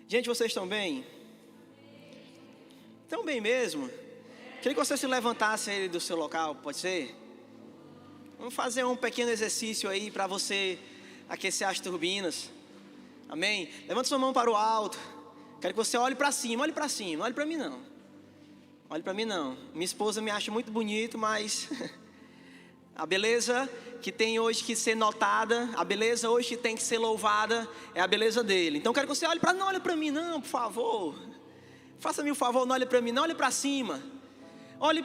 Gente, vocês estão bem? Estão bem mesmo? Queria que você se levantasse aí do seu local, pode ser? Vamos fazer um pequeno exercício aí para você aquecer as turbinas. Amém? Levanta sua mão para o alto. Quero que você olhe para cima, olhe para cima, olhe para mim não. Olhe para mim não. Minha esposa me acha muito bonito, mas a beleza que tem hoje que ser notada, a beleza hoje que tem que ser louvada, é a beleza dele. Então quero que você olhe para, não olhe para mim não, por favor. Faça-me o favor, não olhe para mim, não olhe para cima. Olhe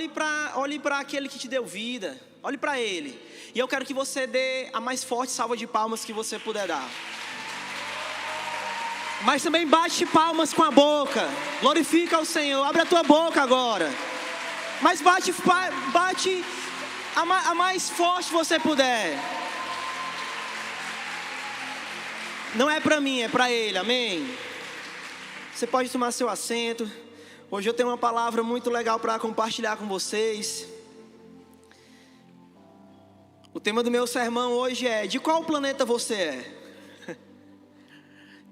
para aquele que te deu vida. Olhe para ele. E eu quero que você dê a mais forte salva de palmas que você puder dar. Mas também bate palmas com a boca. Glorifica o Senhor. Abre a tua boca agora. Mas bate a mais forte que você puder. Não é para mim, é para ele. Amém? Você pode tomar seu assento. Hoje eu tenho uma palavra muito legal para compartilhar com vocês. O tema do meu sermão hoje é: de qual planeta você é?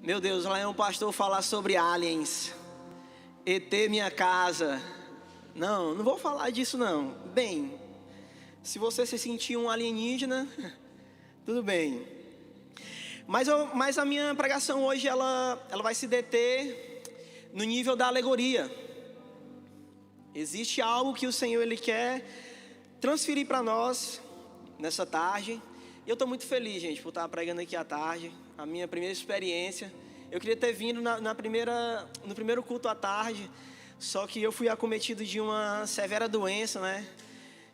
Meu Deus, lá é um pastor falar sobre aliens, ET minha casa. Não vou falar disso não. Bem, se você se sentir um alienígena, tudo bem. Mas a minha pregação hoje, ela vai se deter no nível da alegoria. Existe algo que o Senhor Ele quer transferir para nós nessa tarde. E eu estou muito feliz, gente, por estar pregando aqui à tarde. A minha primeira experiência. Eu queria ter vindo no primeiro culto à tarde, só que eu fui acometido de uma severa doença, né?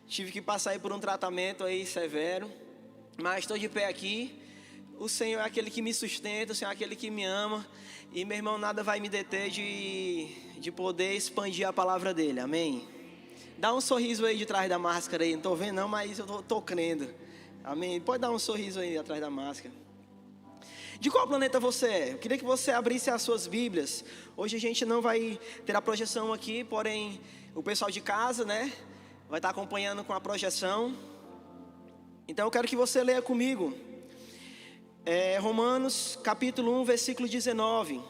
Tive que passar aí por um tratamento aí severo. Mas estou de pé aqui. O Senhor é aquele que me sustenta, o Senhor é aquele que me ama. E, meu irmão, nada vai me deter de poder expandir a palavra dele, amém? Dá um sorriso aí de trás da máscara aí, não estou vendo não, mas eu estou crendo, amém? Pode dar um sorriso aí atrás da máscara. De qual planeta você é? Eu queria que você abrisse as suas Bíblias. Hoje a gente não vai ter a projeção aqui, porém o pessoal de casa, né, vai estar acompanhando com a projeção. Então eu quero que você leia comigo. Romanos capítulo 1, versículo 19.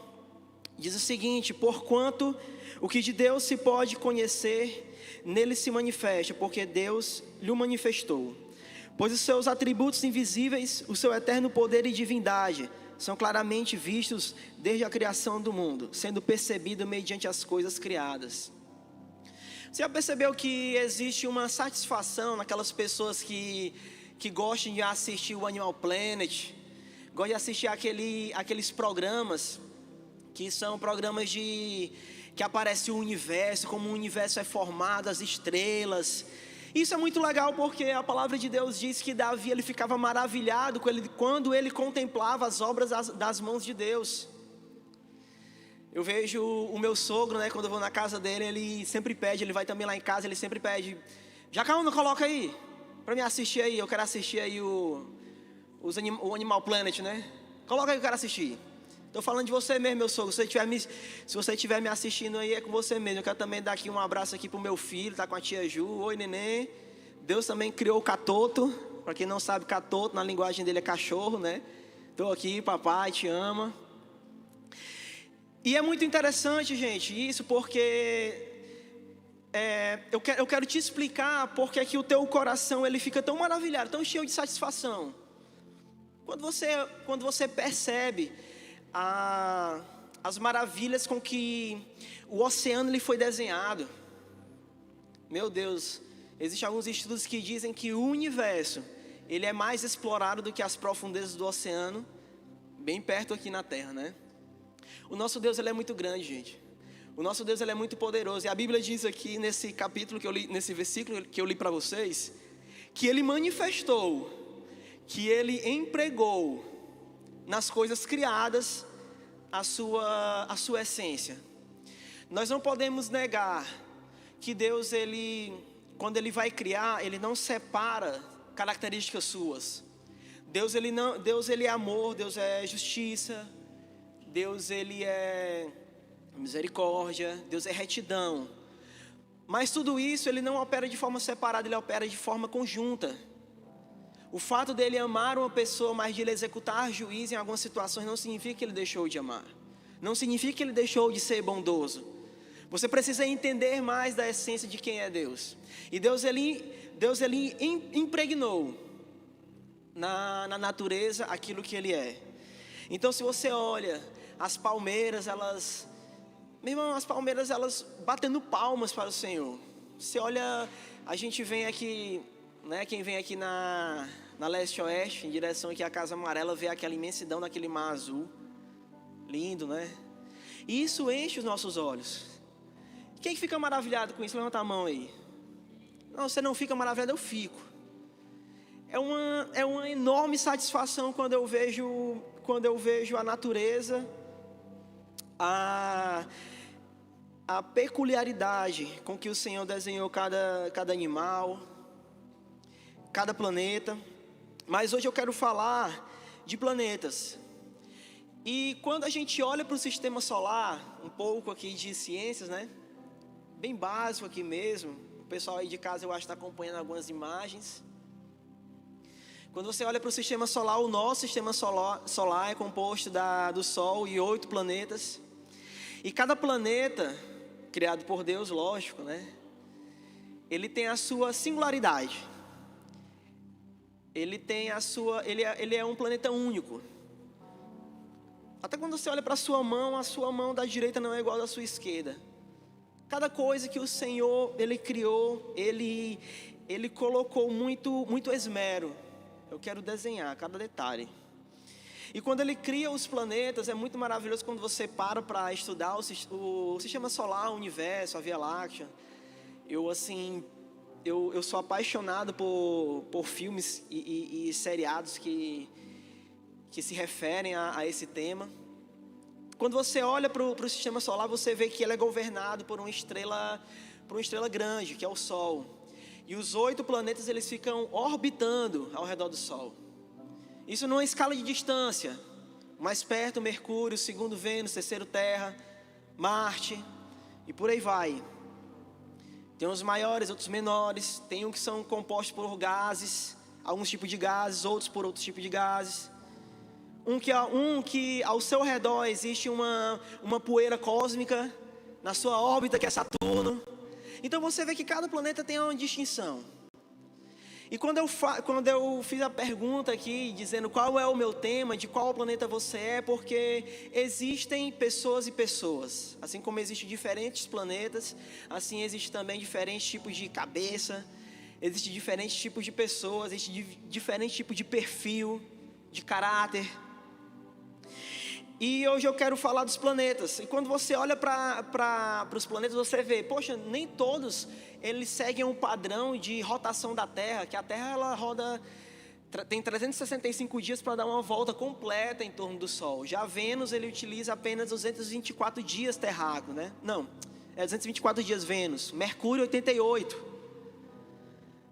Diz o seguinte: porquanto o que de Deus se pode conhecer, nele se manifesta, porque Deus lhe manifestou. Pois os seus atributos invisíveis, o seu eterno poder e divindade, são claramente vistos desde a criação do mundo, sendo percebido mediante as coisas criadas. Você já percebeu que existe uma satisfação naquelas pessoas que gostam de assistir o Animal Planet, gostam de assistir aqueles programas, que são programas que aparece o universo, como o universo é formado, as estrelas. Isso é muito legal porque a palavra de Deus diz que Davi ele ficava maravilhado quando ele contemplava as obras das mãos de Deus. Eu vejo o meu sogro, né, quando eu vou na casa dele, ele sempre pede, ele vai também lá em casa, ele sempre pede: Jacaúna, coloca aí, para me assistir aí, eu quero assistir aí o Animal Planet, né? Coloca aí que eu quero assistir. Estou falando de você mesmo, meu sogro. Se você estiver me assistindo aí, é com você mesmo. Eu quero também dar aqui um abraço aqui pro meu filho, tá com a tia Ju. Oi, neném. Deus também criou o catoto. Para quem não sabe, catoto na linguagem dele é cachorro, né? Estou aqui, papai, te ama. E é muito interessante, gente, isso, porque eu quero te explicar porque é que o teu coração ele fica tão maravilhado, tão cheio de satisfação. Quando você percebe as maravilhas com que o oceano ele foi desenhado. Meu Deus, existem alguns estudos que dizem que o universo ele é mais explorado do que as profundezas do oceano, bem perto aqui na Terra, né? O nosso Deus ele é muito grande, gente. O nosso Deus ele é muito poderoso. E a Bíblia diz aqui nesse capítulo que eu li, nesse versículo que eu li para vocês, que ele manifestou, que ele empregou nas coisas criadas a sua essência. Nós não podemos negar que Deus, quando Ele vai criar, Ele não separa características suas. Deus ele é amor, Deus é justiça, Deus ele é misericórdia, Deus é retidão. Mas tudo isso Ele não opera de forma separada, Ele opera de forma conjunta. O fato dele amar uma pessoa, mas de ele executar juízo em algumas situações, não significa que ele deixou de amar. não significa que ele deixou de ser bondoso. Você precisa entender mais da essência de quem é Deus. E Deus ele impregnou na natureza aquilo que ele é. Então, se você olha as palmeiras, meu irmão, as palmeiras elas batendo palmas para o Senhor. Você olha, a gente vem aqui, né? Quem vem aqui na leste-oeste, em direção aqui à Casa Amarela, vê aquela imensidão daquele mar azul. Lindo, né? E isso enche os nossos olhos. Quem fica maravilhado com isso? Levanta a mão aí. Não, você não fica maravilhado, eu fico. É uma enorme satisfação quando eu vejo a natureza, a peculiaridade com que o Senhor desenhou cada animal, cada planeta. Mas hoje eu quero falar de planetas. E quando a gente olha para o sistema solar, um pouco aqui de ciências, né? Bem básico aqui mesmo. O pessoal aí de casa eu acho que está acompanhando algumas imagens. Quando você olha para o sistema solar, o nosso sistema solar é composto do Sol e 8 planetas. E cada planeta, criado por Deus, lógico, né? Ele tem a sua singularidade. Ele é um planeta único. Até quando você olha para a sua mão da direita não é igual à da sua esquerda. Cada coisa que o Senhor, Ele criou, Ele colocou muito esmero. Eu quero desenhar cada detalhe. E quando Ele cria os planetas, é muito maravilhoso quando você para estudar o sistema solar, o universo, a Via Láctea. Eu sou apaixonado por filmes e seriados que se referem a esse tema. Quando você olha para o sistema solar, você vê que ele é governado por uma estrela grande, que é o Sol. E os 8 planetas eles ficam orbitando ao redor do Sol. Isso numa escala de distância. Mais perto, Mercúrio, segundo Vênus, terceiro Terra, Marte e por aí vai. Tem uns maiores, outros menores. Tem uns que são compostos por gases, alguns tipos de gases, outros por outros tipos de gases. Um que ao seu redor existe uma poeira cósmica na sua órbita, que é Saturno. Então você vê que cada planeta tem uma distinção. E quando eu fiz a pergunta aqui, dizendo qual é o meu tema, de qual planeta você é, porque existem pessoas e pessoas. Assim como existem diferentes planetas, assim existem também diferentes tipos de cabeça, existem diferentes tipos de pessoas, existe diferentes tipos de perfil, de caráter. E hoje eu quero falar dos planetas. E quando você olha para os planetas, você vê, poxa, nem todos eles seguem um padrão de rotação da Terra, que a Terra ela roda, tem 365 dias para dar uma volta completa em torno do Sol. Já Vênus ele utiliza apenas 224 dias terráqueo, né? Não, é 224 dias Vênus. Mercúrio 88.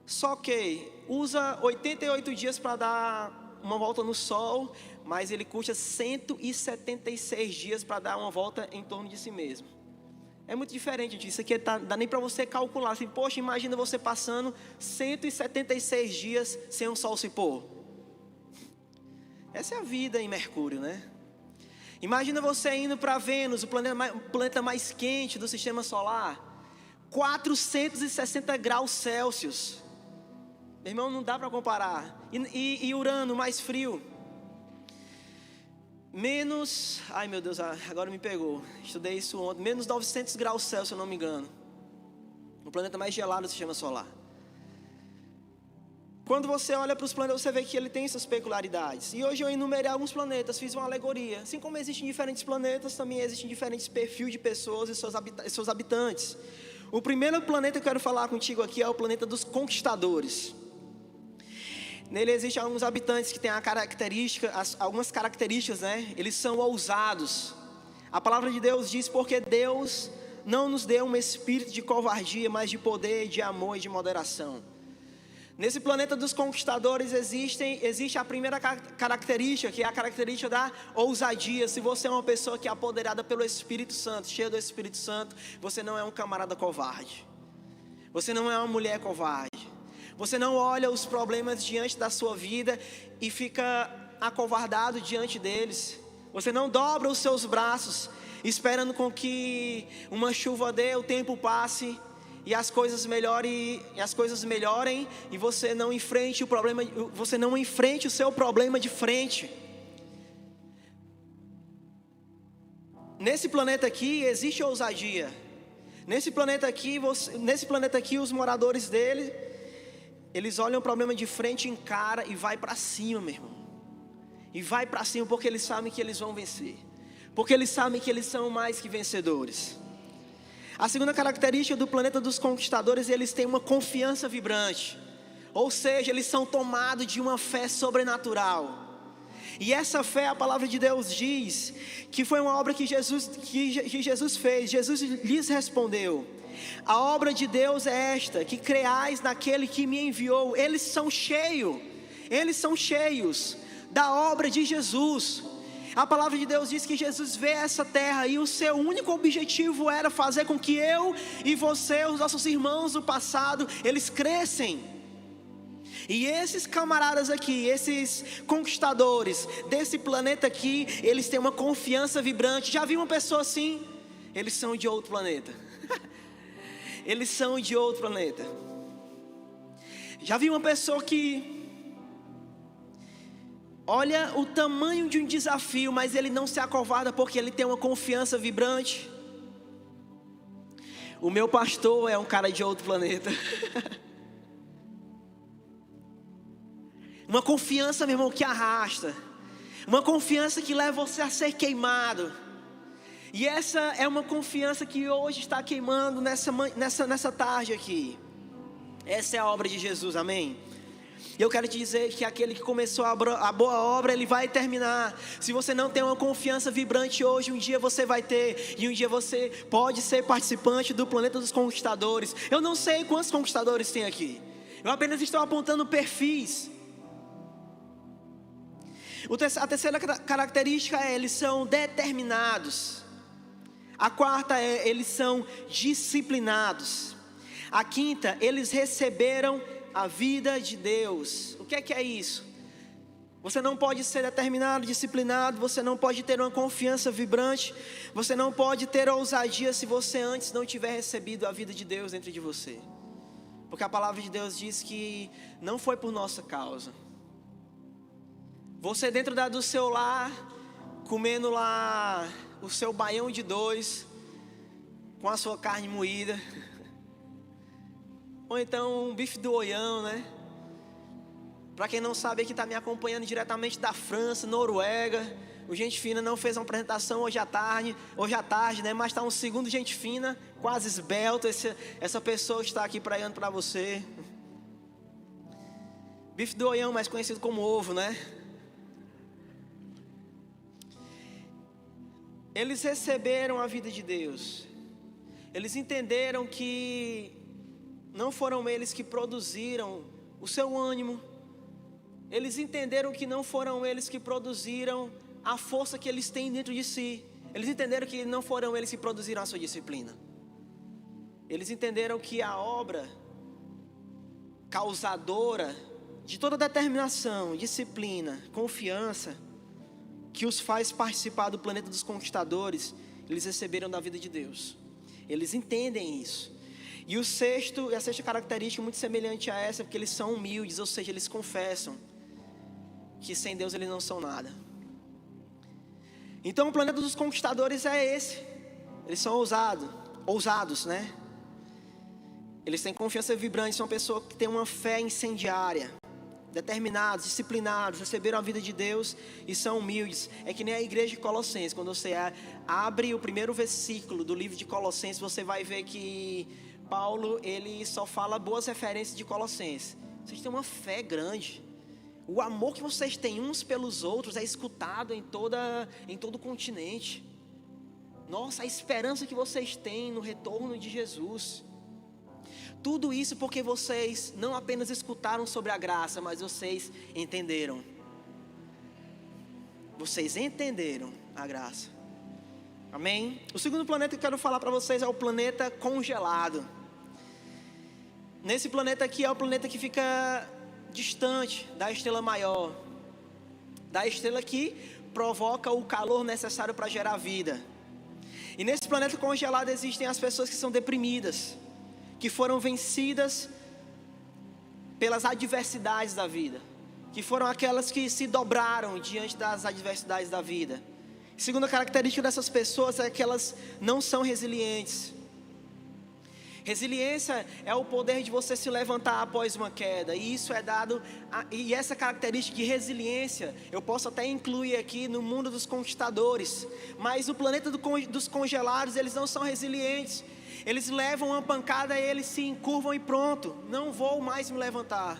Só que usa 88 dias para dar uma volta no Sol, mas ele custa 176 dias para dar uma volta em torno de si mesmo. É muito diferente disso. Isso aqui dá nem para você calcular. Assim, poxa, imagina você passando 176 dias sem o Sol se pôr. Essa é a vida em Mercúrio, né? Imagina você indo para Vênus, o planeta mais quente do sistema solar. 460 graus Celsius. Meu irmão, não dá para comparar. E Urano, mais frio. Ai meu Deus, agora me pegou. Estudei isso ontem. Menos 900 graus Celsius, se eu não me engano. O planeta mais gelado do sistema solar. Quando você olha para os planetas, você vê que ele tem essas peculiaridades. E hoje eu enumerei alguns planetas, fiz uma alegoria. Assim como existem diferentes planetas, também existem diferentes perfis de pessoas e seus habitantes. O primeiro planeta que eu quero falar contigo aqui é o planeta dos conquistadores. Nele existem alguns habitantes que têm algumas características, né? Eles são ousados. A palavra de Deus diz, porque Deus não nos deu um espírito de covardia, mas de poder, de amor e de moderação. Nesse planeta dos conquistadores existe a primeira característica, que é a característica da ousadia. Se você é uma pessoa que é apoderada pelo Espírito Santo, cheia do Espírito Santo, você não é um camarada covarde. Você não é uma mulher covarde. Você não olha os problemas diante da sua vida e fica acovardado diante deles. Você não dobra os seus braços esperando com que uma chuva dê, o tempo passe e as coisas melhorem, e você não enfrente o seu problema de frente. Nesse planeta aqui existe ousadia. Nesse planeta aqui, os moradores dele, eles olham o problema de frente, encara e vai para cima, meu irmão. E vai para cima porque eles sabem que eles vão vencer. Porque eles sabem que eles são mais que vencedores. A segunda característica do planeta dos conquistadores, eles têm uma confiança vibrante. Ou seja, eles são tomados de uma fé sobrenatural. E essa fé, a palavra de Deus diz que foi uma obra que Jesus fez. Jesus lhes respondeu: a obra de Deus é esta, que creais naquele que me enviou. Eles são cheios da obra de Jesus. A palavra de Deus diz que Jesus veio a essa terra e o seu único objetivo era fazer com que eu e você, os nossos irmãos do passado, eles crescem. E esses camaradas aqui, esses conquistadores desse planeta aqui, eles têm uma confiança vibrante. Já viu uma pessoa assim? Eles são de outro planeta. Eles são de outro planeta. Já viu uma pessoa que olha o tamanho de um desafio, mas ele não se acovarda porque ele tem uma confiança vibrante? O meu pastor é um cara de outro planeta. Uma confiança, meu irmão, que arrasta. Uma confiança que leva você a ser queimado. E essa é uma confiança que hoje está queimando nessa tarde aqui. Essa é a obra de Jesus, amém? E eu quero te dizer que aquele que começou a boa obra, ele vai terminar. Se você não tem uma confiança vibrante hoje, um dia você vai ter. E um dia você pode ser participante do planeta dos conquistadores. Eu não sei quantos conquistadores tem aqui. Eu apenas estou apontando perfis. A terceira característica é: eles são determinados. A quarta é: eles são disciplinados. A quinta: eles receberam a vida de Deus. O que é isso? Você não pode ser determinado, disciplinado. Você não pode ter uma confiança vibrante. Você não pode ter ousadia se você antes não tiver recebido a vida de Deus dentro de você. Porque a palavra de Deus diz que não foi por nossa causa. Você dentro do seu lar, comendo lá o seu baião de dois, com a sua carne moída, ou então um bife do Oião, né? Para quem não sabe, aqui está me acompanhando diretamente da França, Noruega. O Gente Fina não fez uma apresentação hoje à tarde, né? Mas está um segundo Gente Fina, quase esbelto. Essa pessoa está aqui pregando para você. Bife do Oião, mais conhecido como ovo, né? Eles receberam a vida de Deus. Eles entenderam que não foram eles que produziram o seu ânimo. Eles entenderam que não foram eles que produziram a força que eles têm dentro de si. Eles entenderam que não foram eles que produziram a sua disciplina. Eles entenderam que a obra causadora de toda determinação, disciplina, confiança, que os faz participar do planeta dos conquistadores, eles receberam da vida de Deus. Eles entendem isso. E a sexta característica muito semelhante a essa, porque eles são humildes, ou seja, eles confessam que sem Deus eles não são nada. Então o planeta dos conquistadores é esse. Eles são ousados, né? Eles têm confiança vibrante, são pessoas que têm uma fé incendiária. Determinados, disciplinados, receberam a vida de Deus e são humildes. É que nem a igreja de Colossenses. Quando você abre o primeiro versículo do livro de Colossenses, você vai ver que Paulo, ele só fala boas referências de Colossenses. Vocês têm uma fé grande. O amor que vocês têm uns pelos outros é escutado em todo o continente. Nossa, a esperança que vocês têm no retorno de Jesus. Tudo isso porque vocês não apenas escutaram sobre a graça, mas vocês entenderam. Vocês entenderam a graça. Amém? O segundo planeta que eu quero falar para vocês é o planeta congelado. Nesse planeta aqui é o planeta que fica distante da estrela maior. Da estrela que provoca o calor necessário para gerar vida. E nesse planeta congelado existem as pessoas que são deprimidas, que foram vencidas pelas adversidades da vida, que foram aquelas que se dobraram diante das adversidades da vida. Segunda característica dessas pessoas é que elas não são resilientes. Resiliência é o poder de você se levantar após uma queda, e isso é dado, e essa característica de resiliência, eu posso até incluir aqui no mundo dos conquistadores, mas no planeta dos congelados, eles não são resilientes, eles levam uma pancada e eles se encurvam e pronto, não vou mais me levantar,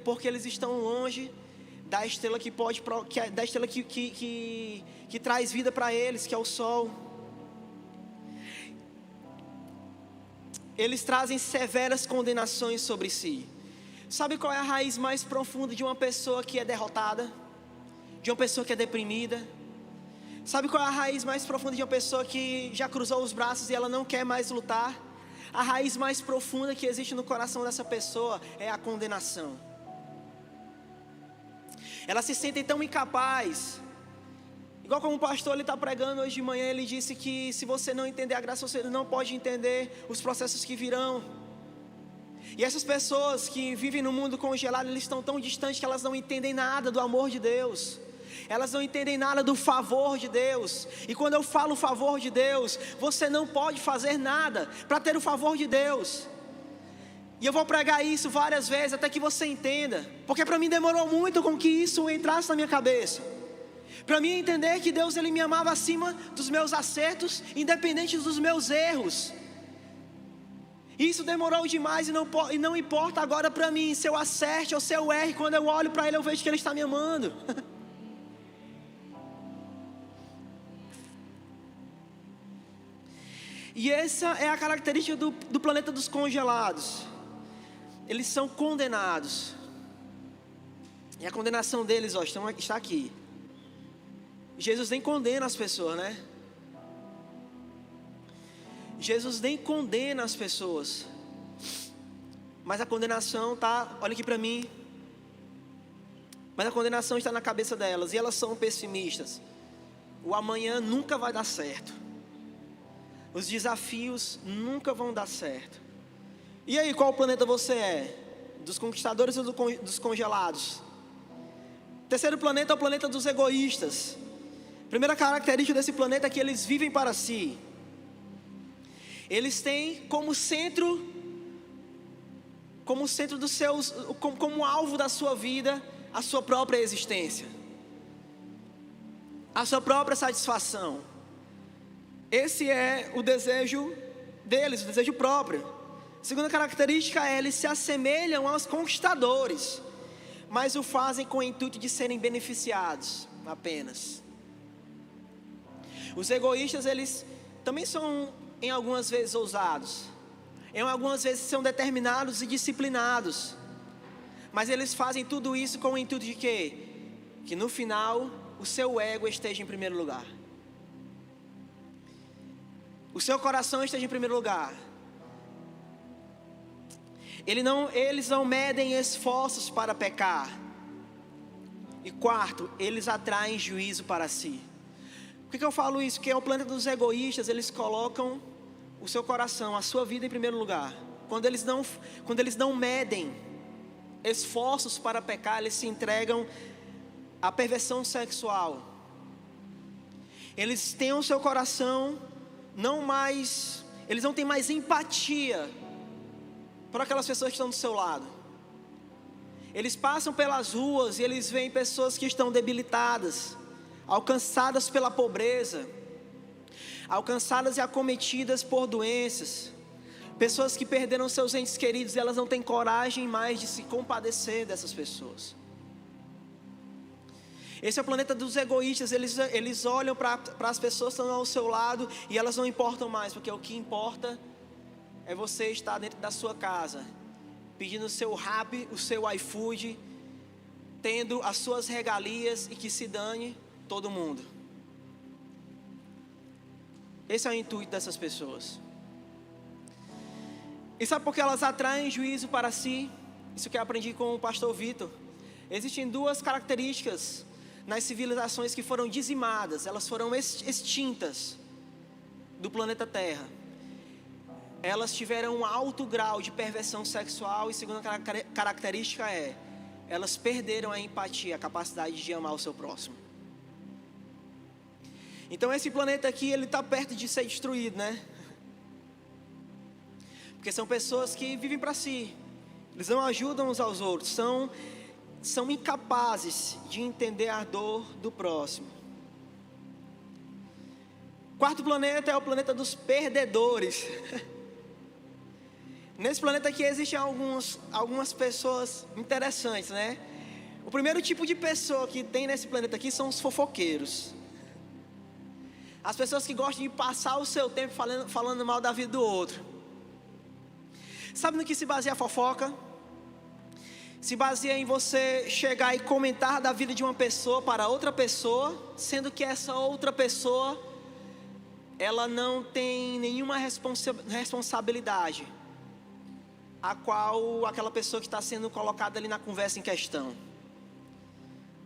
porque eles estão longe da estrela da estrela que traz vida para eles, que é o sol. Eles trazem severas condenações sobre si. Sabe qual é a raiz mais profunda de uma pessoa que é derrotada? De uma pessoa que é deprimida? Sabe qual é a raiz mais profunda de uma pessoa que já cruzou os braços e ela não quer mais lutar? A raiz mais profunda que existe no coração dessa pessoa é a condenação. Elas se sentem tão incapazes. Igual como o pastor ele está pregando hoje de manhã, ele disse que se você não entender a graça, você não pode entender os processos que virão. E essas pessoas que vivem no mundo congelado, eles estão tão distantes que elas não entendem nada do amor de Deus. Elas não entendem nada do favor de Deus. E quando eu falo favor de Deus, você não pode fazer nada para ter o favor de Deus. E eu vou pregar isso várias vezes até que você entenda. Porque para mim demorou muito com que isso entrasse na minha cabeça. Para mim entender que Deus ele me amava acima dos meus acertos, independente dos meus erros. Isso demorou demais e não importa agora para mim se eu acerte ou se eu erre. Quando eu olho para Ele eu vejo que Ele está me amando. E essa é a característica do planeta dos congelados. Eles são condenados. E a condenação deles está aqui. Jesus nem condena as pessoas, né? Jesus nem condena as pessoas. Mas a condenação está, olha aqui para mim. Mas a condenação está na cabeça delas. E elas são pessimistas. O amanhã nunca vai dar certo. Os desafios nunca vão dar certo. E aí, qual planeta você é? Dos conquistadores ou dos congelados? Terceiro planeta é o planeta dos egoístas. Primeira característica desse planeta é que eles vivem para si. Eles têm como centro dos seus, como alvo da sua vida, a sua própria existência, a sua própria satisfação. Esse é o desejo deles, o desejo próprio. Segunda característica é eles se assemelham aos conquistadores, mas o fazem com o intuito de serem beneficiados apenas. Os egoístas, eles também são, em algumas vezes, ousados. Em algumas vezes são determinados e disciplinados. Mas eles fazem tudo isso com o intuito de quê? Que no final, o seu ego esteja em primeiro lugar. O seu coração esteja em primeiro lugar. Eles não medem esforços para pecar. E quarto, eles atraem juízo para si. Por que eu falo isso? Porque é o planeta dos egoístas, eles colocam o seu coração, a sua vida em primeiro lugar. Quando eles não medem esforços para pecar, eles se entregam à perversão sexual. Eles têm o seu coração eles não têm mais empatia por aquelas pessoas que estão do seu lado. Eles passam pelas ruas e eles veem pessoas que estão debilitadas, alcançadas pela pobreza, alcançadas e acometidas por doenças, pessoas que perderam seus entes queridos e elas não têm coragem mais de se compadecer dessas pessoas. Esse é o planeta dos egoístas. Eles olham para as pessoas que estão ao seu lado e elas não importam mais, porque o que importa é você estar dentro da sua casa, pedindo o seu Rappi, o seu iFood, tendo as suas regalias e que se dane todo mundo. Esse é o intuito dessas pessoas. E sabe por que elas atraem juízo para si? Isso que eu aprendi com o pastor Vitor. Existem duas características nas civilizações que foram dizimadas, elas foram extintas. do planeta Terra, elas tiveram um alto grau de perversão sexual, e segunda característica elas perderam a empatia, a capacidade de amar o seu próximo. Então esse planeta aqui, ele está perto de ser destruído, né? Porque são pessoas que vivem para si, eles não ajudam uns aos outros, são incapazes de entender a dor do próximo. Quarto planeta é o planeta dos perdedores. Nesse planeta aqui existem algumas pessoas interessantes, né? O primeiro tipo de pessoa que tem nesse planeta aqui são os fofoqueiros. As pessoas que gostam de passar o seu tempo falando mal da vida do outro. Sabe no que se baseia a fofoca? Se baseia em você chegar e comentar da vida de uma pessoa para outra pessoa, sendo que essa outra pessoa, ela não tem nenhuma responsabilidade a qual aquela pessoa que está sendo colocada ali na conversa em questão.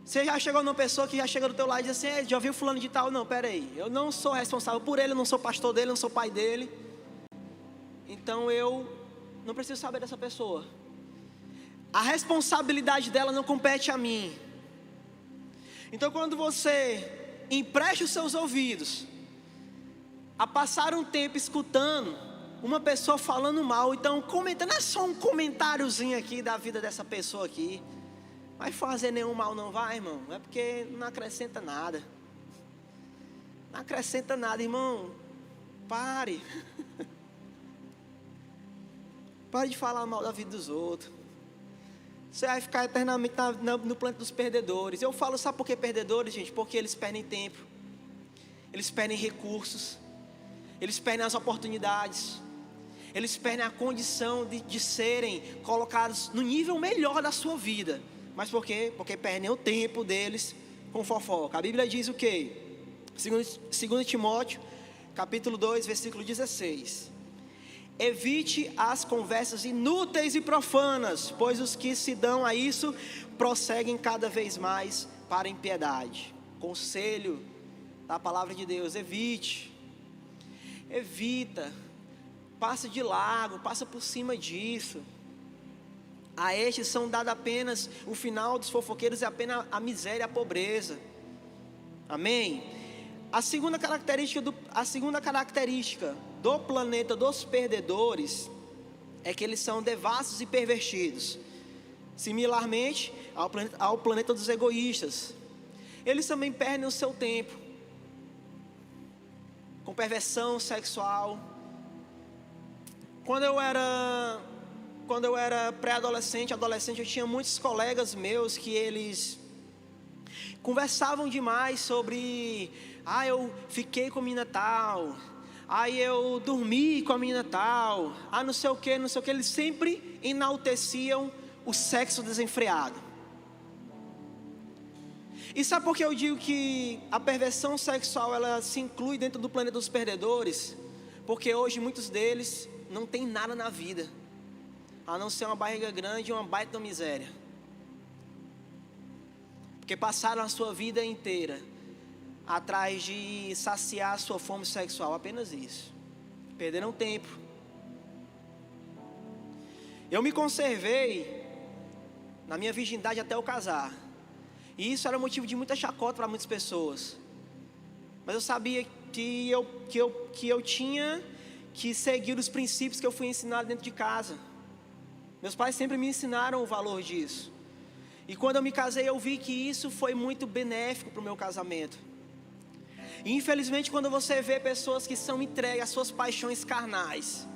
Você já chegou numa pessoa que já chega do teu lado e diz assim: já viu fulano de tal? Não, peraí, eu não sou responsável por ele, eu não sou pastor dele, eu não sou pai dele, então eu não preciso saber dessa pessoa. A responsabilidade dela não compete a mim. Então quando você empresta os seus ouvidos a passar um tempo escutando uma pessoa falando mal, então comentando, não é só um comentáriozinho aqui da vida dessa pessoa aqui, vai fazer nenhum mal não vai, irmão? É porque não acrescenta nada. Não acrescenta nada, irmão. Pare. Pare de falar mal da vida dos outros. Você vai ficar eternamente no planeta dos perdedores. Eu falo, sabe por que perdedores, gente? Porque eles perdem tempo, eles perdem recursos, eles perdem as oportunidades, eles perdem a condição de serem colocados no nível melhor da sua vida. Mas por quê? Porque perdem o tempo deles com fofoca. A Bíblia diz o quê? 2 Timóteo, capítulo 2, versículo 16. Evite as conversas inúteis e profanas, pois os que se dão a isso prosseguem cada vez mais para a impiedade. Conselho da palavra de Deus: evita, passa de largo, passa por cima disso. A estes são dados apenas, o final dos fofoqueiros é apenas a miséria e a pobreza. Amém? A segunda característica do planeta dos perdedores é que eles são devassos e pervertidos. Similarmente ao planeta dos egoístas, eles também perdem o seu tempo com perversão sexual. Quando eu era pré-adolescente, adolescente, eu tinha muitos colegas meus que eles conversavam demais sobre: eu fiquei com a menina tal, eu dormi com a menina tal, não sei o que. Eles sempre enalteciam o sexo desenfreado. E sabe por que eu digo que a perversão sexual, ela se inclui dentro do planeta dos perdedores? Porque hoje muitos deles não tem nada na vida, a não ser uma barriga grande e uma baita miséria. Porque passaram a sua vida inteira atrás de saciar a sua fome sexual, apenas isso. Perderam tempo. Eu me conservei na minha virgindade até eu casar, e isso era motivo de muita chacota para muitas pessoas. Mas eu sabia que eu tinha que seguir os princípios que eu fui ensinado dentro de casa. Meus pais sempre me ensinaram o valor disso. E quando eu me casei, eu vi que isso foi muito benéfico para o meu casamento. E infelizmente, quando você vê pessoas que são entregues às suas paixões carnais,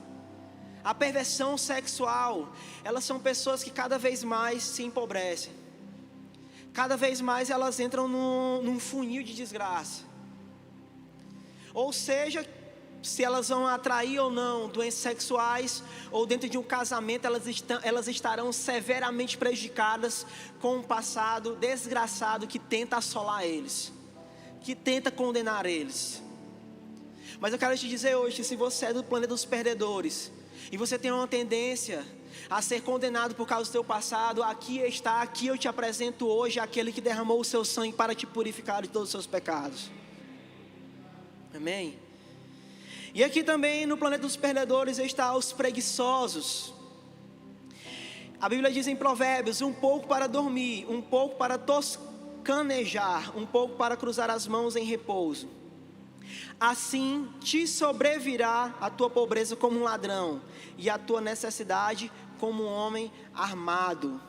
a perversão sexual, elas são pessoas que cada vez mais se empobrecem. Cada vez mais elas entram num funil de desgraça. Ou seja, se elas vão atrair ou não doenças sexuais, ou dentro de um casamento elas estarão severamente prejudicadas com um passado desgraçado que tenta assolar eles, que tenta condenar eles. Mas eu quero te dizer hoje que se você é do planeta dos perdedores e você tem uma tendência a ser condenado por causa do seu passado, aqui eu te apresento hoje aquele que derramou o seu sangue para te purificar de todos os seus pecados. Amém? E aqui também no planeta dos perdedores está os preguiçosos. A Bíblia diz em Provérbios: um pouco para dormir, um pouco para toscanejar, um pouco para cruzar as mãos em repouso. Assim te sobrevirá a tua pobreza como um ladrão, e a tua necessidade como um homem armado.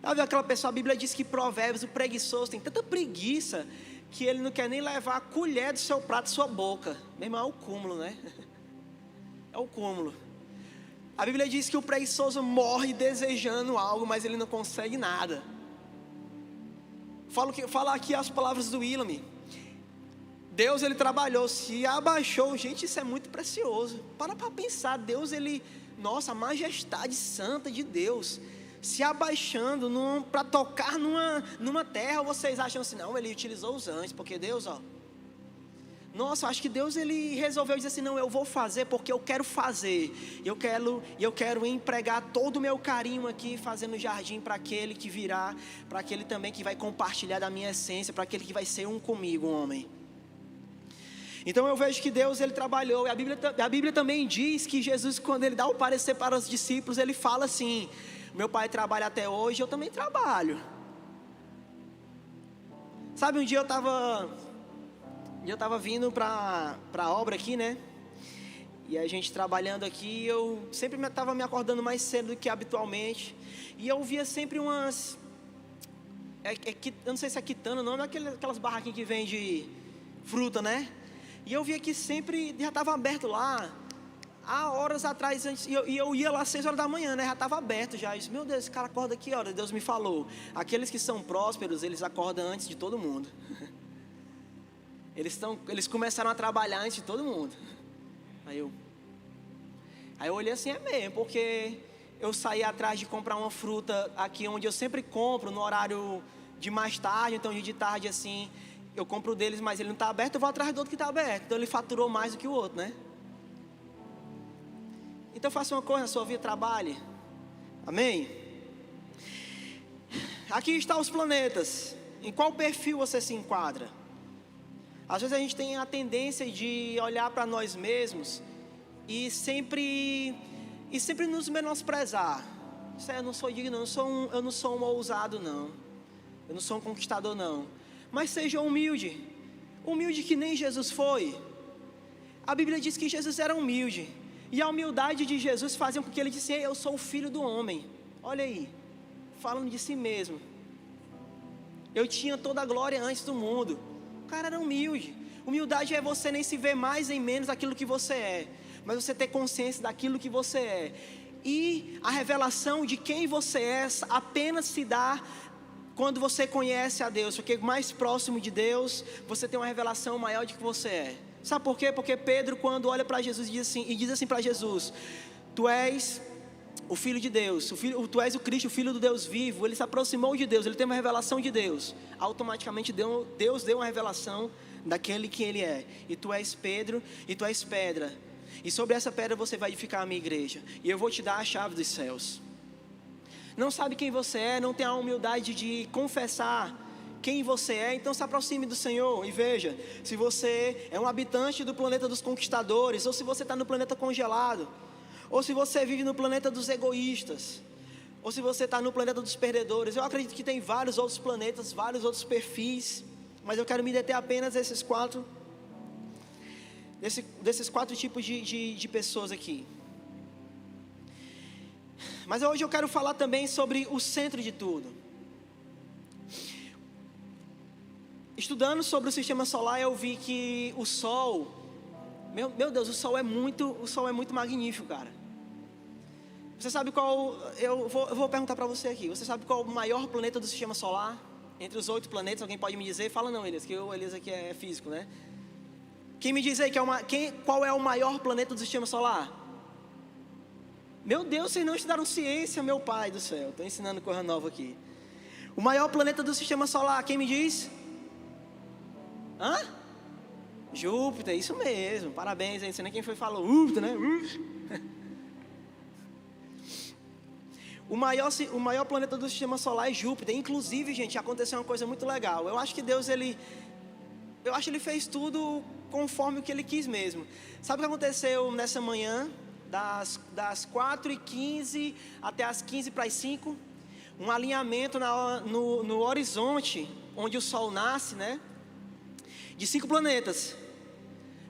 Sabe aquela pessoa, a Bíblia diz que Provérbios, o preguiçoso, tem tanta preguiça que ele não quer nem levar a colher do seu prato à sua boca. Meu irmão, é o cúmulo, né? É o cúmulo. A Bíblia diz que o preguiçoso morre desejando algo, mas ele não consegue nada. Fala aqui as palavras do Willam. Deus, ele trabalhou, se abaixou. Gente, isso é muito precioso. Para pensar, Deus, ele... Nossa, a majestade santa de Deus se abaixando para tocar numa terra. Vocês acham assim, não, ele utilizou os anjos, porque Deus, ó... Nossa, acho que Deus, ele resolveu dizer assim, não, eu vou fazer porque eu quero fazer. Eu quero empregar todo o meu carinho aqui, fazendo jardim para aquele que virá, para aquele também que vai compartilhar da minha essência, para aquele que vai ser um comigo, um homem. Então eu vejo que Deus, ele trabalhou. E a Bíblia também diz que Jesus, quando ele dá o parecer para os discípulos, ele fala assim: meu pai trabalha até hoje, eu também trabalho. Sabe, um dia eu estava vindo para a obra aqui, né? E a gente trabalhando aqui, eu sempre estava me acordando mais cedo do que habitualmente. E eu via sempre umas... eu não sei se é quitanda, não, é aquelas barraquinhas que vende fruta, né? E eu via que sempre já estava aberto lá, há horas atrás, antes, e eu ia lá às 6 horas da manhã, né? Já estava aberto já. Eu disse, meu Deus, esse cara acorda aqui, olha, Deus me falou. Aqueles que são prósperos, eles acordam antes de todo mundo. Eles começaram a trabalhar antes de todo mundo. Aí eu olhei assim, é mesmo, porque eu saí atrás de comprar uma fruta aqui onde eu sempre compro, no horário de mais tarde, então de tarde assim... Eu compro deles, mas ele não está aberto, eu vou atrás do outro que está aberto. Então ele faturou mais do que o outro, né? Então faça uma coisa na sua vida, trabalhe. Amém? Aqui estão os planetas. Em qual perfil você se enquadra? Às vezes a gente tem a tendência de olhar para nós mesmos e sempre nos menosprezar. Isso aí, eu não sou digno, eu não sou um ousado, não. Eu não sou um conquistador, não. Mas seja humilde, humilde que nem Jesus foi. A Bíblia diz que Jesus era humilde, e a humildade de Jesus fazia com que ele dissesse, eu sou o filho do homem. Olha aí, falando de si mesmo. Eu tinha toda a glória antes do mundo. O cara era humilde. Humildade é você nem se ver mais nem menos daquilo que você é, mas você ter consciência daquilo que você é. E a revelação de quem você é apenas se dá quando você conhece a Deus, porque mais próximo de Deus, você tem uma revelação maior de que você é. Sabe por quê? Porque Pedro, quando olha para Jesus e diz assim para Jesus, tu és o Filho de Deus, tu és o Cristo, o Filho do Deus vivo. Ele se aproximou de Deus, ele tem uma revelação de Deus. Automaticamente Deus deu uma revelação daquele que ele é. E tu és Pedro, e tu és pedra. E sobre essa pedra você vai edificar a minha igreja. E eu vou te dar a chave dos céus. Não sabe quem você é, não tem a humildade de confessar quem você é, então se aproxime do Senhor e veja, se você é um habitante do planeta dos conquistadores, ou se você está no planeta congelado, ou se você vive no planeta dos egoístas, ou se você está no planeta dos perdedores. Eu acredito que tem vários outros planetas, vários outros perfis, mas eu quero me deter apenas desses quatro tipos de pessoas aqui. Mas hoje eu quero falar também sobre o centro de tudo. Estudando sobre o sistema solar, eu vi que o Sol, meu Deus, o Sol é muito magnífico, cara. Você sabe qual, eu vou perguntar para você aqui, você sabe qual é o maior planeta do sistema solar? Entre os 8 planetas, alguém pode me dizer? Fala não, Elias, que o Elias aqui é físico, né? Quem me diz aí qual é o maior planeta do sistema solar? Meu Deus, vocês não estudaram ciência, meu pai do céu. Estou ensinando coisa nova aqui. O maior planeta do sistema solar, quem me diz? Júpiter, isso mesmo. Parabéns, não sei nem quem foi que falou. Júpiter, né? O maior planeta do sistema solar é Júpiter. Inclusive, gente, aconteceu uma coisa muito legal. Eu acho que Deus, ele eu acho que ele fez tudo conforme o que ele quis mesmo. Sabe o que aconteceu nessa manhã? Das 4h15 até as 4:45, um alinhamento no horizonte, onde o Sol nasce, né? De 5 planetas: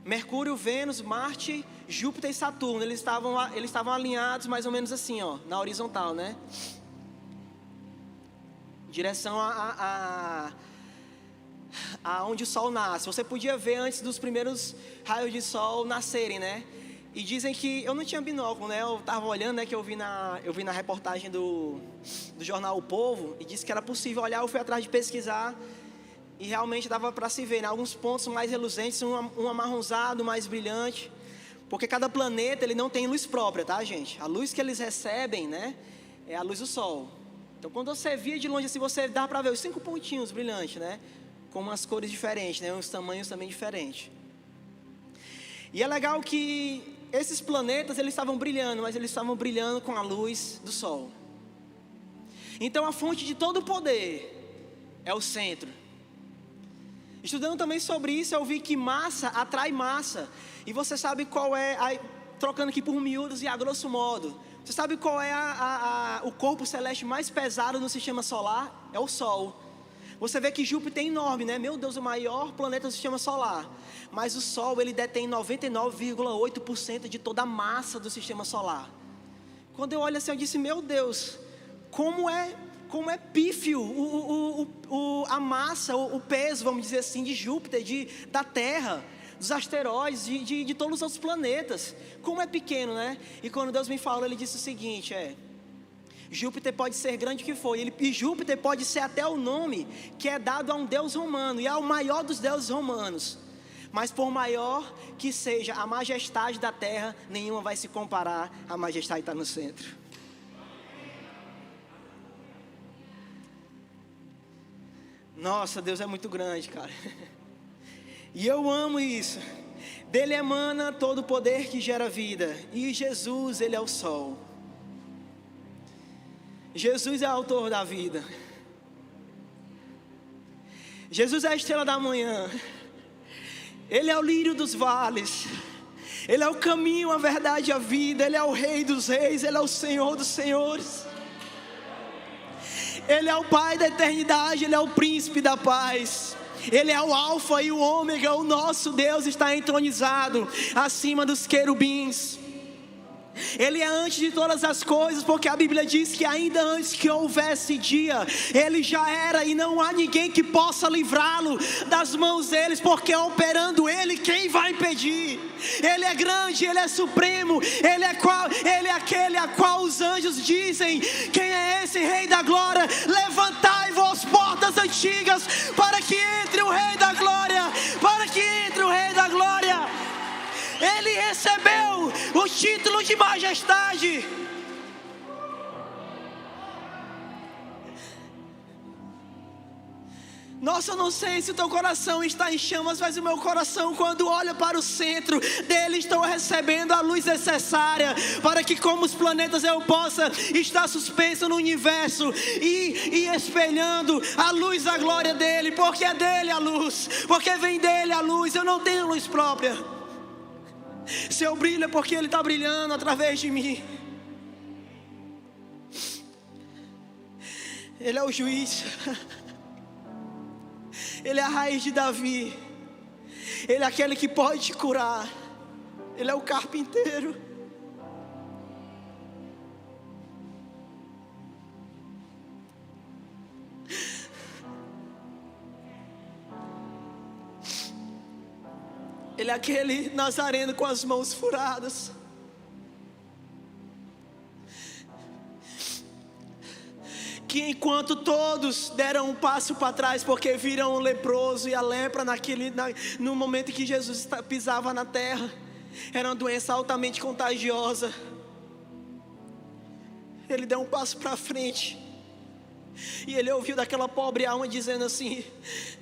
Mercúrio, Vênus, Marte, Júpiter e Saturno. Eles estavam alinhados mais ou menos assim, ó, na horizontal, né? Em direção a onde o Sol nasce. Você podia ver antes dos primeiros raios de Sol nascerem, né? E dizem que, eu não tinha binóculo, né? Eu estava olhando, né? Que eu vi na reportagem do jornal O Povo, e disse que era possível olhar. Eu fui atrás de pesquisar e realmente dava para se ver, né? Alguns pontos mais reluzentes, um amarronzado, mais brilhante, porque cada planeta ele não tem luz própria, tá, gente? A luz que eles recebem, né, é a luz do Sol. Então, quando você via de longe assim, você dá para ver os 5 pontinhos brilhantes, né? Com umas cores diferentes, né? Uns tamanhos também diferentes. E é legal que esses planetas, eles estavam brilhando, mas eles estavam brilhando com a luz do Sol. Então a fonte de todo o poder é o centro. Estudando também sobre isso, eu vi que massa atrai massa. E você sabe qual é, trocando aqui por miúdos e a grosso modo, você sabe qual é o corpo celeste mais pesado no sistema solar? É o Sol. Você vê que Júpiter é enorme, né? Meu Deus, o maior planeta do sistema solar. Mas o Sol, ele detém 99,8% de toda a massa do sistema solar. Quando eu olho assim, eu disse, meu Deus, como é pífio a massa, o peso, vamos dizer assim, de Júpiter, da Terra, dos asteroides, de todos os outros planetas. Como é pequeno, né? E quando Deus me falou, ele disse o seguinte, Júpiter pode ser grande que for, e Júpiter pode ser até o nome que é dado a um deus romano, e é o maior dos deuses romanos. Mas por maior que seja a majestade da terra, nenhuma vai se comparar à majestade que está no centro. Nossa, Deus é muito grande, cara. E eu amo isso. Dele emana todo o poder que gera vida, e Jesus, ele é o sol. Jesus é o autor da vida. Jesus é a estrela da manhã. Ele é o lírio dos vales. Ele é o caminho, a verdade e a vida. Ele é o rei dos reis. Ele é o Senhor dos senhores. Ele é o Pai da eternidade. Ele é o príncipe da paz. Ele é o alfa e o ômega. O nosso Deus está entronizado acima dos querubins. Ele é antes de todas as coisas, porque a Bíblia diz que ainda antes que houvesse dia, Ele já era, e não há ninguém que possa livrá-lo das mãos deles, porque operando Ele, quem vai impedir? Ele é grande, Ele é supremo, Ele é aquele a qual os anjos dizem, quem é esse Rei da Glória? Levantai-vos portas antigas, para que entre o Rei da Glória, para que entre o Rei da Glória. Ele recebeu o título de majestade. Nossa, eu não sei se o teu coração está em chamas, mas o meu coração, quando olha para o centro dele, estou recebendo a luz necessária para que, como os planetas, eu possa estar suspenso no universo e espelhando a luz da glória dele, porque é dele a luz, porque vem dele a luz. Eu não tenho luz própria. Se eu brilho é porque Ele está brilhando através de mim. Ele é o juiz. Ele é a raiz de Davi. Ele é aquele que pode te curar. Ele é o carpinteiro. Ele é aquele nazareno com as mãos furadas. Que enquanto todos deram um passo para trás, porque viram o leproso e a lepra no momento em que Jesus pisava na terra, era uma doença altamente contagiosa. Ele deu um passo para frente. E ele ouviu daquela pobre alma dizendo assim: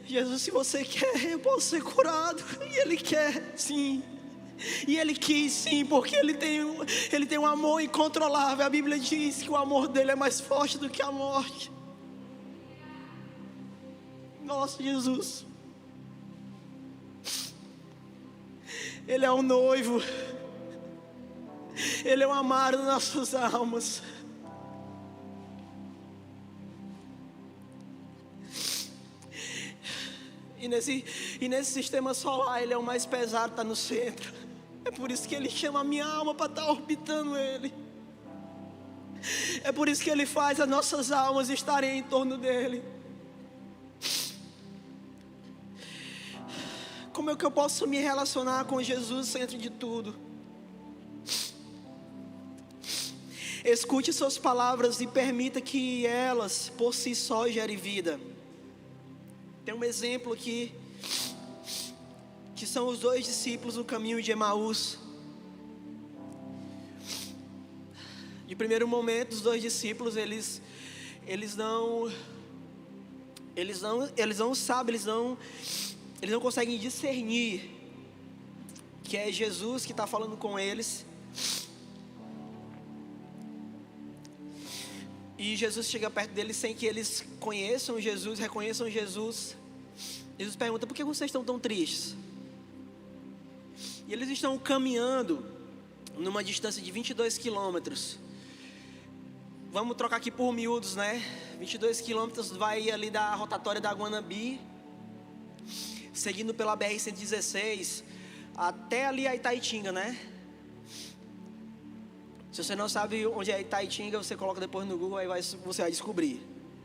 Jesus, se você quer, eu posso ser curado. E ele quer, sim. E ele quis, sim, porque ele tem um amor incontrolável. A Bíblia diz que o amor dele é mais forte do que a morte. Nossa, Jesus. Ele é o noivo. Ele é o amado das nossas almas. E nesse sistema solar, Ele é o mais pesado, está no centro. É por isso que Ele chama a minha alma para estar orbitando Ele. É por isso que Ele faz as nossas almas estarem em torno dEle. Como é que eu posso me relacionar com Jesus centro de tudo? Escute suas palavras e permita que elas por si só gerem vida. Tem um exemplo aqui, que são os 2 discípulos no caminho de Emaús. De primeiro momento, os 2 discípulos, eles não sabem, eles não conseguem discernir que é Jesus que está falando com eles. E Jesus chega perto deles sem que eles conheçam Jesus, reconheçam Jesus. Jesus pergunta: por que vocês estão tão tristes? E eles estão caminhando numa distância de 22 quilômetros. Vamos trocar aqui por miúdos, né? 22 quilômetros vai ali da rotatória da Guanabi, seguindo pela BR-116 até ali a Itaitinga, né? Se você não sabe onde é Itaitinga, você coloca depois no Google, aí você vai descobrir.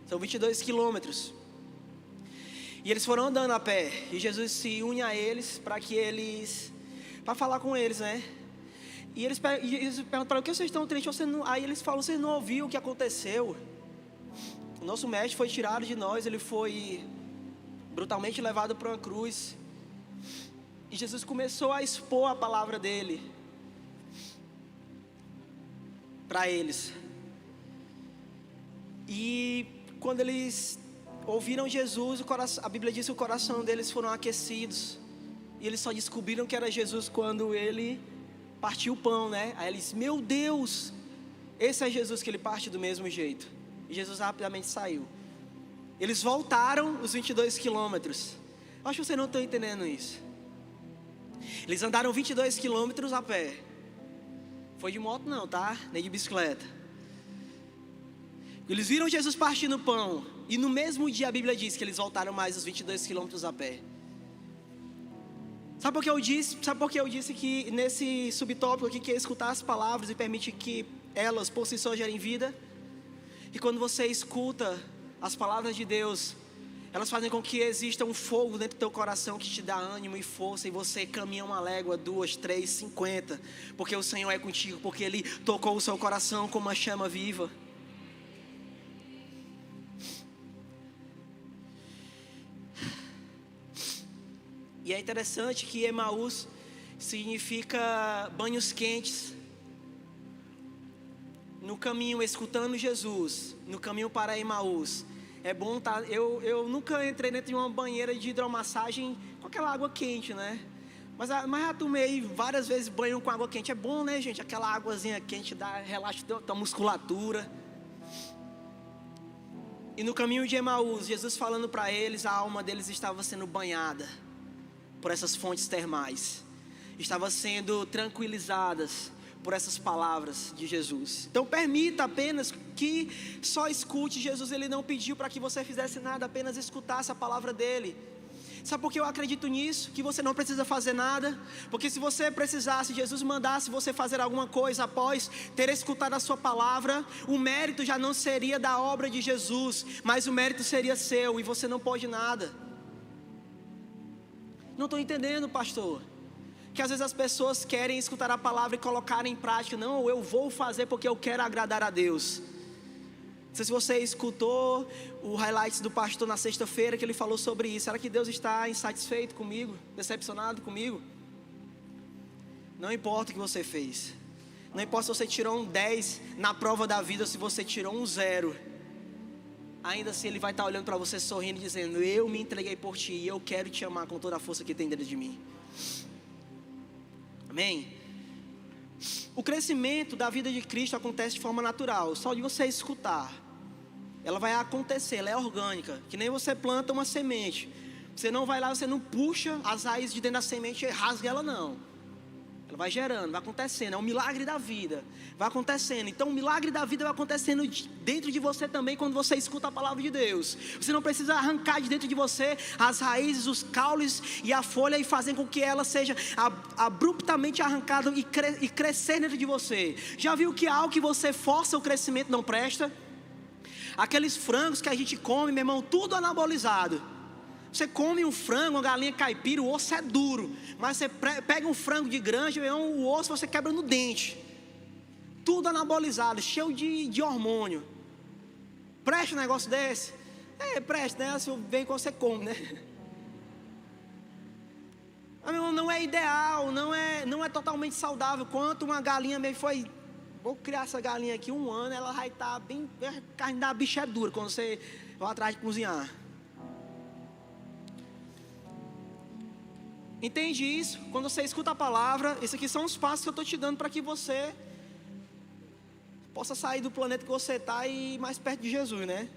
São 22 quilômetros. E eles foram andando a pé, e Jesus se une a eles para falar com eles, né? E eles perguntam para ele: o que vocês estão tristes? Aí eles falam: vocês não ouviram o que aconteceu? O nosso mestre foi tirado de nós, ele foi brutalmente levado para uma cruz. E Jesus começou a expor a palavra dele para eles. E quando eles ouviram Jesus, a Bíblia diz que o coração deles foram aquecidos. E eles só descobriram que era Jesus quando ele partiu o pão, né? Aí eles: meu Deus, esse é Jesus, que ele parte do mesmo jeito. E Jesus rapidamente saiu. Eles voltaram os 22 quilômetros. Acho que vocês não estão entendendo isso. Eles andaram 22 quilômetros a pé. Foi de moto não, tá? Nem de bicicleta. Eles viram Jesus partindo o pão. E no mesmo dia a Bíblia diz que eles voltaram mais os 22 quilômetros a pé. Sabe por que eu disse que nesse subtópico aqui, que é escutar as palavras e permite que elas por si só gerem vida? E quando você escuta as palavras de Deus, elas fazem com que exista um fogo dentro do teu coração que te dá ânimo e força, e você caminha 1 légua, 2, 3, 50, porque o Senhor é contigo, porque Ele tocou o seu coração com uma chama viva. E é interessante que Emaús significa banhos quentes. No caminho escutando Jesus, no caminho para Emaús, é bom estar. Eu nunca entrei dentro de uma banheira de hidromassagem com aquela água quente, né? Mas já tomei várias vezes banho com água quente. É bom, né, gente? Aquela águazinha quente relaxa a musculatura. E no caminho de Emaús, Jesus falando para eles, a alma deles estava sendo banhada por essas fontes termais, estava sendo tranquilizadas por essas palavras de Jesus. Então permita apenas que só escute Jesus. Ele não pediu para que você fizesse nada, apenas escutasse a palavra dele. Sabe por que eu acredito nisso? Que você não precisa fazer nada. Porque se você precisasse, Jesus mandasse você fazer alguma coisa após ter escutado a sua palavra, o mérito já não seria da obra de Jesus, mas o mérito seria seu, e você não pode nada. Não estou entendendo, pastor, que às vezes as pessoas querem escutar a palavra e colocar em prática. Não, eu vou fazer porque eu quero agradar a Deus. Não sei se você escutou o highlights do pastor na sexta-feira, que ele falou sobre isso. Será que Deus está insatisfeito comigo? Decepcionado comigo? Não importa o que você fez. Não importa se você tirou um 10 na prova da vida ou se você tirou um 0. Ainda assim Ele vai estar olhando para você sorrindo e dizendo: eu me entreguei por ti e eu quero te amar com toda a força que tem dentro de mim. Amém? O crescimento da vida de Cristo acontece de forma natural, só de você escutar. Ela vai acontecer, ela é orgânica. Que nem você planta uma semente. Você não vai lá, você não puxa as raízes de dentro da semente e rasga ela, não. Ela vai gerando, vai acontecendo. É um milagre da vida. Vai acontecendo. Então o milagre da vida vai acontecendo dentro de você também quando você escuta a palavra de Deus. Você não precisa arrancar de dentro de você as raízes, os caules e a folha e fazer com que ela seja abruptamente arrancada e crescer dentro de você. Já viu que algo que você força o crescimento não presta? Aqueles frangos que a gente come, meu irmão, tudo anabolizado. Você come um frango, uma galinha caipira, o osso é duro. Mas você pega um frango de granja, o osso você quebra no dente. Tudo anabolizado, cheio de hormônio. Presta um negócio desse? Presta, né? Se vem quando você come, né? Não é ideal, não é totalmente saudável. Quanto uma galinha mesmo foi... Vou criar essa galinha aqui 1 ano, ela vai estar bem... A carne da bicha é dura quando você vai atrás de cozinhar. Entende isso? Quando você escuta a palavra, esses aqui são os passos que eu estou te dando para que você possa sair do planeta que você está e ir mais perto de Jesus, né?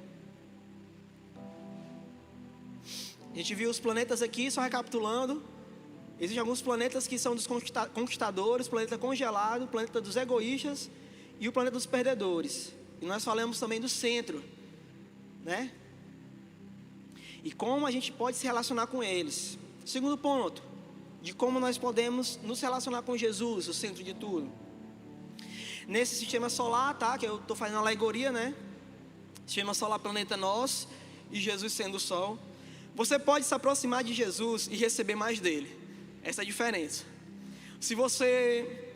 A gente viu os planetas aqui, só recapitulando. Existem alguns planetas que são dos conquistadores, planeta congelado, planeta dos egoístas e o planeta dos perdedores. E nós falamos também do centro, né? E como a gente pode se relacionar com eles. Segundo ponto, de como nós podemos nos relacionar com Jesus, o centro de tudo. Nesse sistema solar, tá? Que eu estou fazendo uma alegoria, né? Sistema solar, planeta nós e Jesus sendo o Sol. Você pode se aproximar de Jesus e receber mais dele. Essa é a diferença. Se você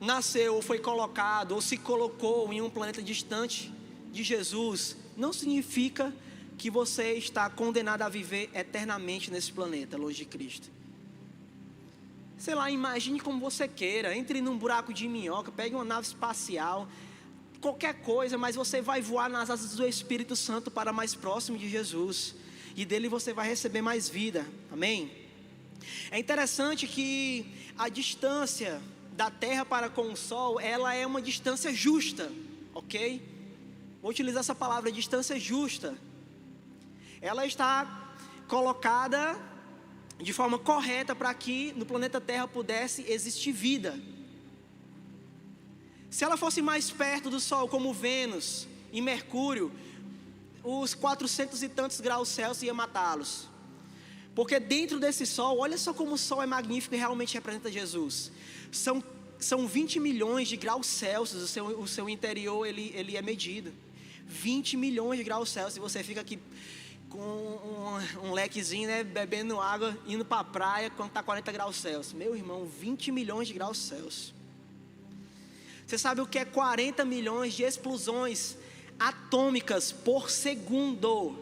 nasceu ou foi colocado ou se colocou em um planeta distante de Jesus, não significa que você está condenado a viver eternamente nesse planeta, longe de Cristo. Sei lá, imagine como você queira, entre num buraco de minhoca, pegue uma nave espacial, qualquer coisa, mas você vai voar nas asas do Espírito Santo para mais próximo de Jesus, e dele você vai receber mais vida, amém? É interessante que a distância da Terra para com o Sol, ela é uma distância justa, ok? Vou utilizar essa palavra, distância justa. Ela está colocada de forma correta para que no planeta Terra pudesse existir vida. Se ela fosse mais perto do Sol, como Vênus e Mercúrio, os 400 e tantos graus Celsius ia matá-los. Porque dentro desse Sol, olha só como o Sol é magnífico e realmente representa Jesus. São 20 milhões de graus Celsius, o seu interior ele é medido. 20 milhões de graus Celsius, e você fica aqui com um lequezinho, né, bebendo água, indo para a praia quando está 40 graus Celsius. Meu irmão, 20 milhões de graus Celsius. Você sabe o que é 40 milhões de explosões atômicas por segundo?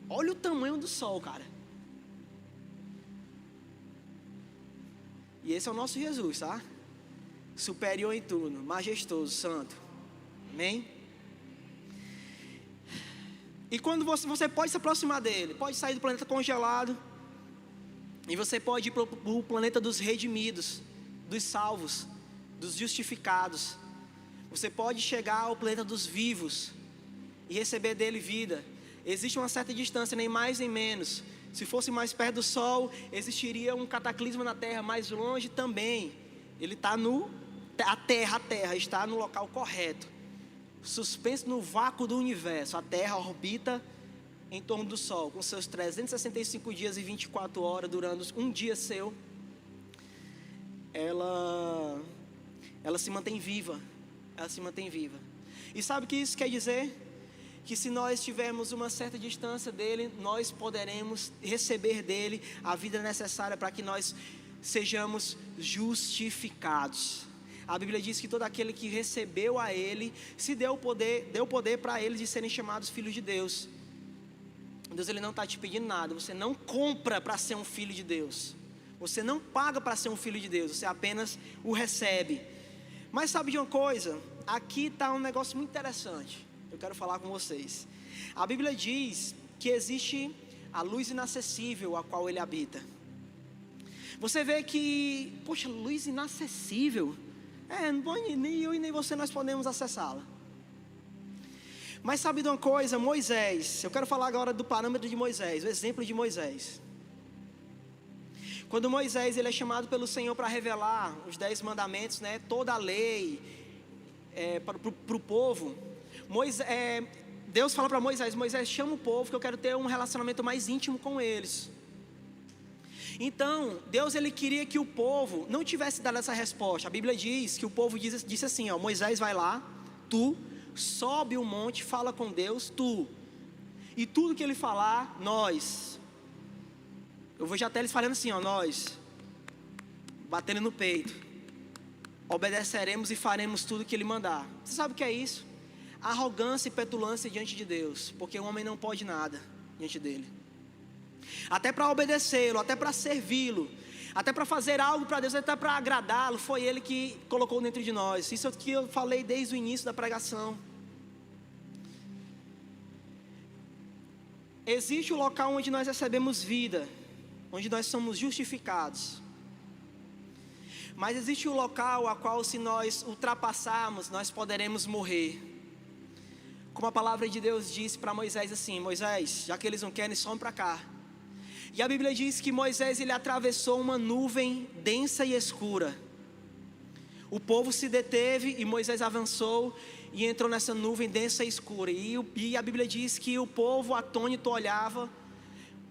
Olha o tamanho do Sol, cara. E esse é o nosso Jesus, tá? Superior em tudo, majestoso, santo. Amém? E quando você pode se aproximar dele, pode sair do planeta congelado, e você pode ir para o planeta dos redimidos, dos salvos, dos justificados. Você pode chegar ao planeta dos vivos e receber dele vida. Existe uma certa distância, nem mais nem menos. Se fosse mais perto do Sol, existiria um cataclisma na Terra. Mais longe também. Ele está a Terra está no local correto, suspenso no vácuo do universo. A Terra orbita em torno do Sol, com seus 365 dias e 24 horas, durando um dia seu. Ela se mantém viva. Ela se mantém viva. E sabe o que isso quer dizer? Que se nós tivermos uma certa distância dele, nós poderemos receber dele a vida necessária para que nós sejamos justificados. A Bíblia diz que todo aquele que recebeu a ele, se deu poder para eles de serem chamados filhos de Deus. Deus, ele não está te pedindo nada. Você não compra para ser um filho de Deus. Você não paga para ser um filho de Deus. Você apenas o recebe. Mas sabe de uma coisa? Aqui está um negócio muito interessante. Eu quero falar com vocês. A Bíblia diz que existe a luz inacessível a qual ele habita. Você vê que, poxa, luz inacessível. Nem eu e nem você nós podemos acessá-la. Mas sabe de uma coisa? Moisés, eu quero falar agora do parâmetro de Moisés, o exemplo de Moisés. Quando Moisés ele é chamado pelo Senhor para revelar os 10 mandamentos, né, toda a lei para o povo, Deus fala para Moisés: Moisés, chama o povo que eu quero ter um relacionamento mais íntimo com eles. Então, Deus ele queria que o povo não tivesse dado essa resposta. A Bíblia diz que o povo disse assim, ó: Moisés, vai lá, tu sobe o monte, fala com Deus, tu, e tudo que ele falar, nós. Eu vou já até eles falando assim, ó, nós, batendo no peito, obedeceremos e faremos tudo que ele mandar. Você sabe o que é isso? Arrogância e petulância diante de Deus, porque o homem não pode nada diante dele. Até para obedecê-lo, até para servi-lo, até para fazer algo para Deus, até para agradá-lo, foi Ele que colocou dentro de nós. Isso é o que eu falei desde o início da pregação. Existe o local onde nós recebemos vida, onde nós somos justificados. Mas existe o local a qual, se nós ultrapassarmos, nós poderemos morrer. Como a palavra de Deus disse para Moisés assim: Moisés, já que eles não querem, some para cá. E a Bíblia diz que Moisés ele atravessou uma nuvem densa e escura. O povo se deteve e Moisés avançou e entrou nessa nuvem densa e escura. E a Bíblia diz que o povo atônito olhava,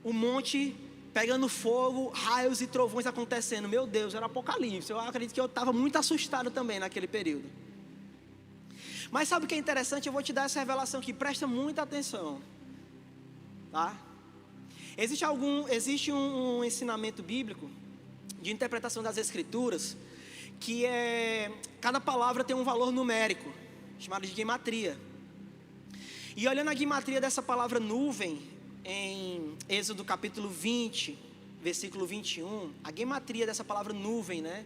o monte pegando fogo, raios e trovões acontecendo. Meu Deus, era apocalipse. Eu acredito que eu estava muito assustado também naquele período. Mas sabe o que é interessante? Eu vou te dar essa revelação aqui, presta muita atenção, tá? Existe um ensinamento bíblico de interpretação das Escrituras, que cada palavra tem um valor numérico, chamado de gematria. E olhando a gematria dessa palavra nuvem, em Êxodo capítulo 20, versículo 21, a gematria dessa palavra nuvem, né?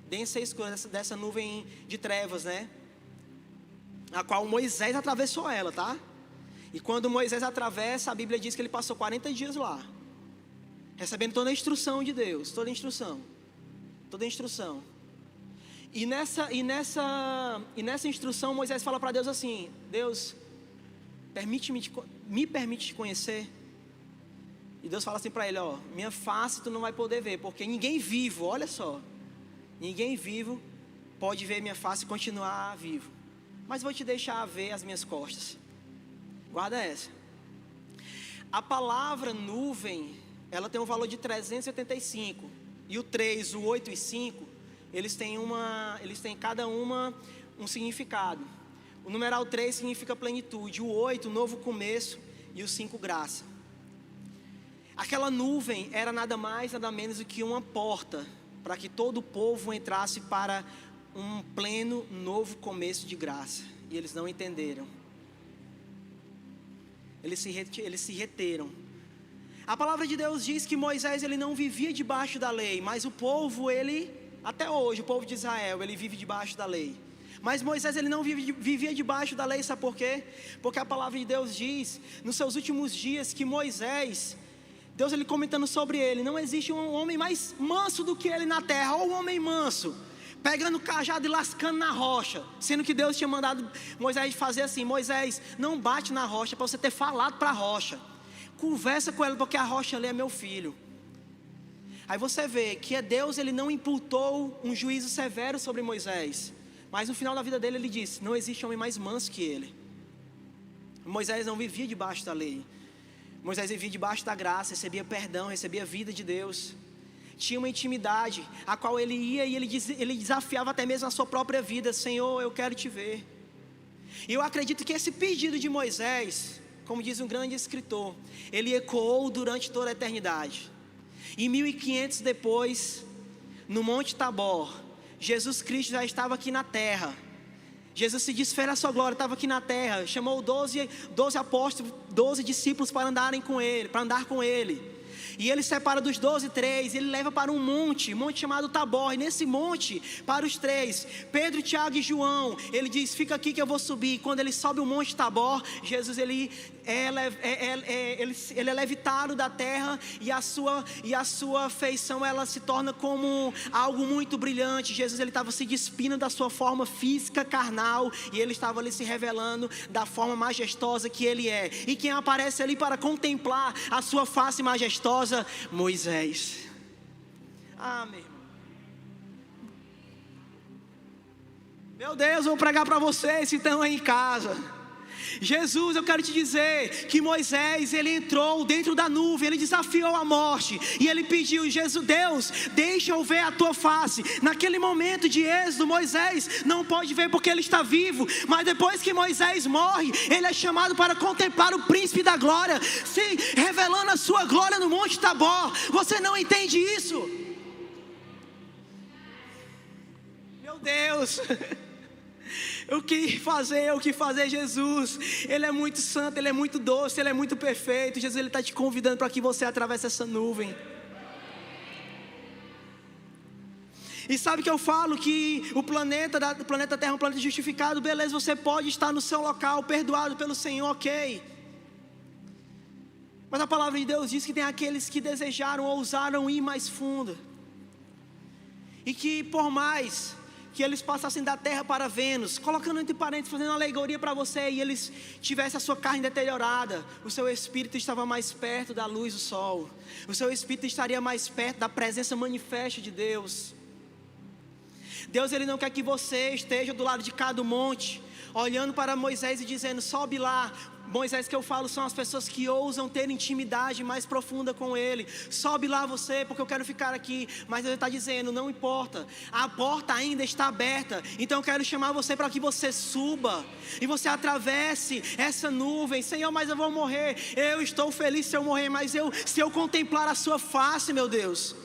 Densa e escura, dessa nuvem de trevas, né? A qual Moisés atravessou ela, tá? E quando Moisés atravessa, a Bíblia diz que ele passou 40 dias lá, recebendo toda a instrução de Deus, toda a instrução. E nessa instrução, Moisés fala para Deus assim: Deus, me permite te conhecer. E Deus fala assim para ele: ó, minha face tu não vai poder ver, porque ninguém vivo, olha só, ninguém vivo pode ver minha face e continuar vivo, mas vou te deixar ver as minhas costas. Guarda essa. A palavra nuvem, ela tem um valor de 385. E o 3, o 8 e 5, eles têm cada uma um significado. O numeral 3 significa plenitude, o 8, novo começo, e o 5, graça. Aquela nuvem era nada mais, nada menos do que uma porta para que todo o povo entrasse para um pleno novo começo de graça. E eles não entenderam. Eles se reteram. A palavra de Deus diz que Moisés ele não vivia debaixo da lei, mas o povo, até hoje, o povo de Israel, ele vive debaixo da lei. Mas Moisés ele não vivia debaixo da lei, sabe por quê? Porque a palavra de Deus diz, nos seus últimos dias, que Moisés, Deus ele comentando sobre ele, não existe um homem mais manso do que ele na terra, ou um homem manso, pegando o cajado e lascando na rocha, sendo que Deus tinha mandado Moisés fazer assim: Moisés, não bate na rocha, para você ter falado para a rocha, conversa com ela, porque a rocha ali é meu filho. Aí você vê que Deus ele não imputou um juízo severo sobre Moisés, mas no final da vida dele ele disse: não existe homem mais manso que ele. Moisés não vivia debaixo da lei, Moisés vivia debaixo da graça, recebia perdão, recebia a vida de Deus. Tinha uma intimidade, a qual ele ia e ele desafiava até mesmo a sua própria vida: Senhor, eu quero te ver. E eu acredito que esse pedido de Moisés, como diz um grande escritor, ele ecoou durante toda a eternidade. E 1500 depois, no Monte Tabor, Jesus Cristo já estava aqui na terra. Jesus se desfez a sua glória, estava aqui na terra, chamou 12 apóstolos, 12 discípulos para andar com ele. E ele separa dos 12, 3, ele leva para um monte chamado Tabor. E nesse monte, para os 3, Pedro, Tiago e João, ele diz: fica aqui que eu vou subir. E quando ele sobe o monte Tabor, Jesus ele é levitado da terra, e a sua feição ela se torna como algo muito brilhante. Jesus ele estava se despindo da sua forma física carnal, e ele estava ali se revelando da forma majestosa que ele é. E quem aparece ali para contemplar a sua face majestosa? Moisés. Ah, meu irmão. Meu Deus, eu vou pregar para vocês que estão aí em casa. Jesus, eu quero te dizer que Moisés, ele entrou dentro da nuvem, ele desafiou a morte, e ele pediu: Jesus, Deus, deixa eu ver a tua face. Naquele momento de êxodo, Moisés não pode ver porque ele está vivo, mas depois que Moisés morre, ele é chamado para contemplar o príncipe da glória, se revelando a sua glória no Monte Tabor. Você não entende isso? Meu Deus. O que fazer, Jesus? Ele é muito santo, Ele é muito doce, Ele é muito perfeito. Jesus, Ele está te convidando para que você atravesse essa nuvem. E sabe que eu falo que o planeta Terra é um planeta justificado. Beleza, você pode estar no seu local, perdoado pelo Senhor, ok. Mas a palavra de Deus diz que tem aqueles que desejaram, ousaram ir mais fundo, e que por mais que eles passassem da terra para Vênus, colocando entre parênteses, fazendo uma alegoria para você, e eles tivessem a sua carne deteriorada, o seu espírito estava mais perto da luz do sol, o seu espírito estaria mais perto da presença manifesta de Deus. Deus, Ele não quer que você esteja do lado de cada monte, olhando para Moisés e dizendo: sobe lá. Moisés que eu falo são as pessoas que ousam ter intimidade mais profunda com Ele. Sobe lá você, porque eu quero ficar aqui. Mas Ele está dizendo: não importa, a porta ainda está aberta. Então eu quero chamar você para que você suba e você atravesse essa nuvem. Senhor, mas eu vou morrer. Eu estou feliz se eu morrer, mas se eu contemplar a sua face, meu Deus.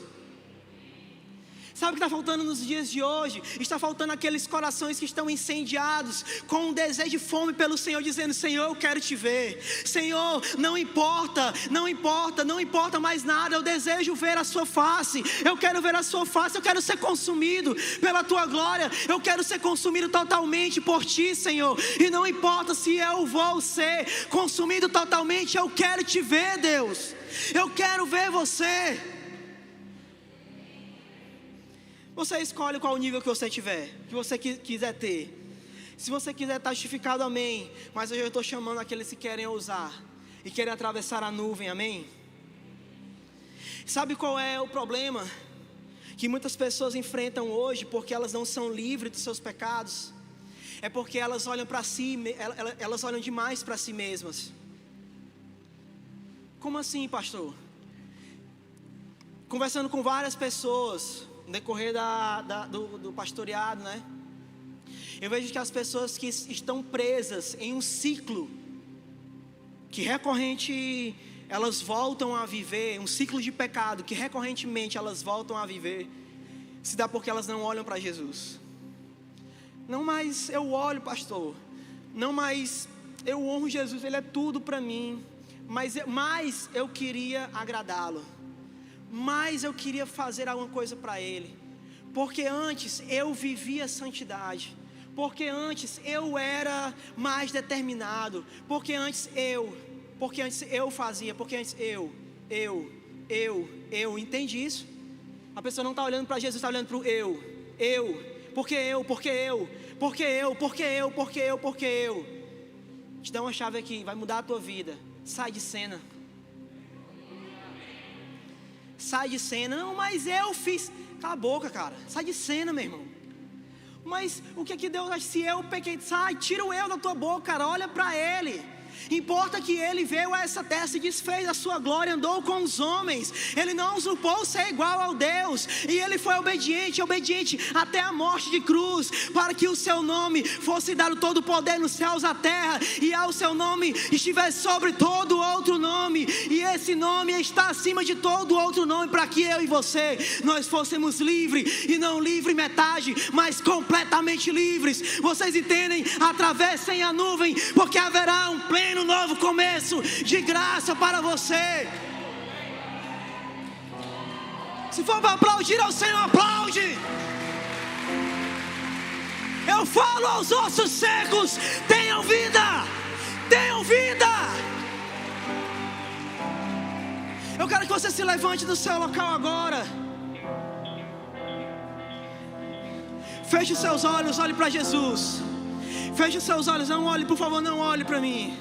Sabe o que está faltando nos dias de hoje? Está faltando aqueles corações que estão incendiados, com um desejo de fome pelo Senhor, dizendo: Senhor, eu quero te ver. Senhor, não importa mais nada, eu desejo ver a sua face. Eu quero ver a sua face, eu quero ser consumido pela tua glória. Eu quero ser consumido totalmente por ti, Senhor. E não importa se eu vou ser consumido totalmente, eu quero te ver, Deus. Eu quero ver você. Você escolhe qual nível que você tiver, que você quiser ter. Se você quiser estar justificado, amém. Mas hoje eu estou chamando aqueles que querem ousar e querem atravessar a nuvem, amém. Sabe qual é o problema que muitas pessoas enfrentam hoje, porque elas não são livres dos seus pecados? É porque elas olham para si, elas olham demais para si mesmas. Como assim, pastor? Conversando com várias pessoas no decorrer do pastoreado, né? Eu vejo que as pessoas que estão presas em um ciclo que recorrente elas voltam a viver, um ciclo de pecado que recorrentemente elas voltam a viver, se dá porque elas não olham para Jesus. Não, mas eu olho, pastor. Não, mas eu honro Jesus, Ele é tudo para mim. Mas eu queria agradá-lo. Mas eu queria fazer alguma coisa para Ele, porque antes eu vivia santidade, porque antes eu era mais determinado, porque antes eu fazia, porque antes eu, entende isso? A pessoa não está olhando para Jesus, está olhando para o porque eu. Te dá uma chave aqui, vai mudar a tua vida. Sai de cena. Sai de cena. Não, mas eu fiz. Cala a boca, cara. Sai de cena, meu irmão. Mas o que é que Deus acha? Se eu pequei, sai, tira o eu da tua boca, cara. Olha para Ele. Importa que Ele veio a essa terra, se desfez a sua glória, andou com os homens. Ele não usurpou ser igual ao Deus. E Ele foi obediente até a morte de cruz, para que o seu nome fosse dado todo o poder nos céus, na terra, e ao seu nome estivesse sobre todo outro nome. E esse nome está acima de todo outro nome, para que eu e você, nós fôssemos livres, e não livre metade, mas completamente livres. Vocês entendem? Atravessem a nuvem, porque haverá um pleno novo começo de graça para você. Se for para aplaudir ao Senhor, aplaude. Eu falo aos ossos secos: tenham vida, tenham vida. Eu quero que você se levante do seu local agora. Feche os seus olhos, olhe para Jesus. Feche os seus olhos, não olhe, por favor, não olhe para mim.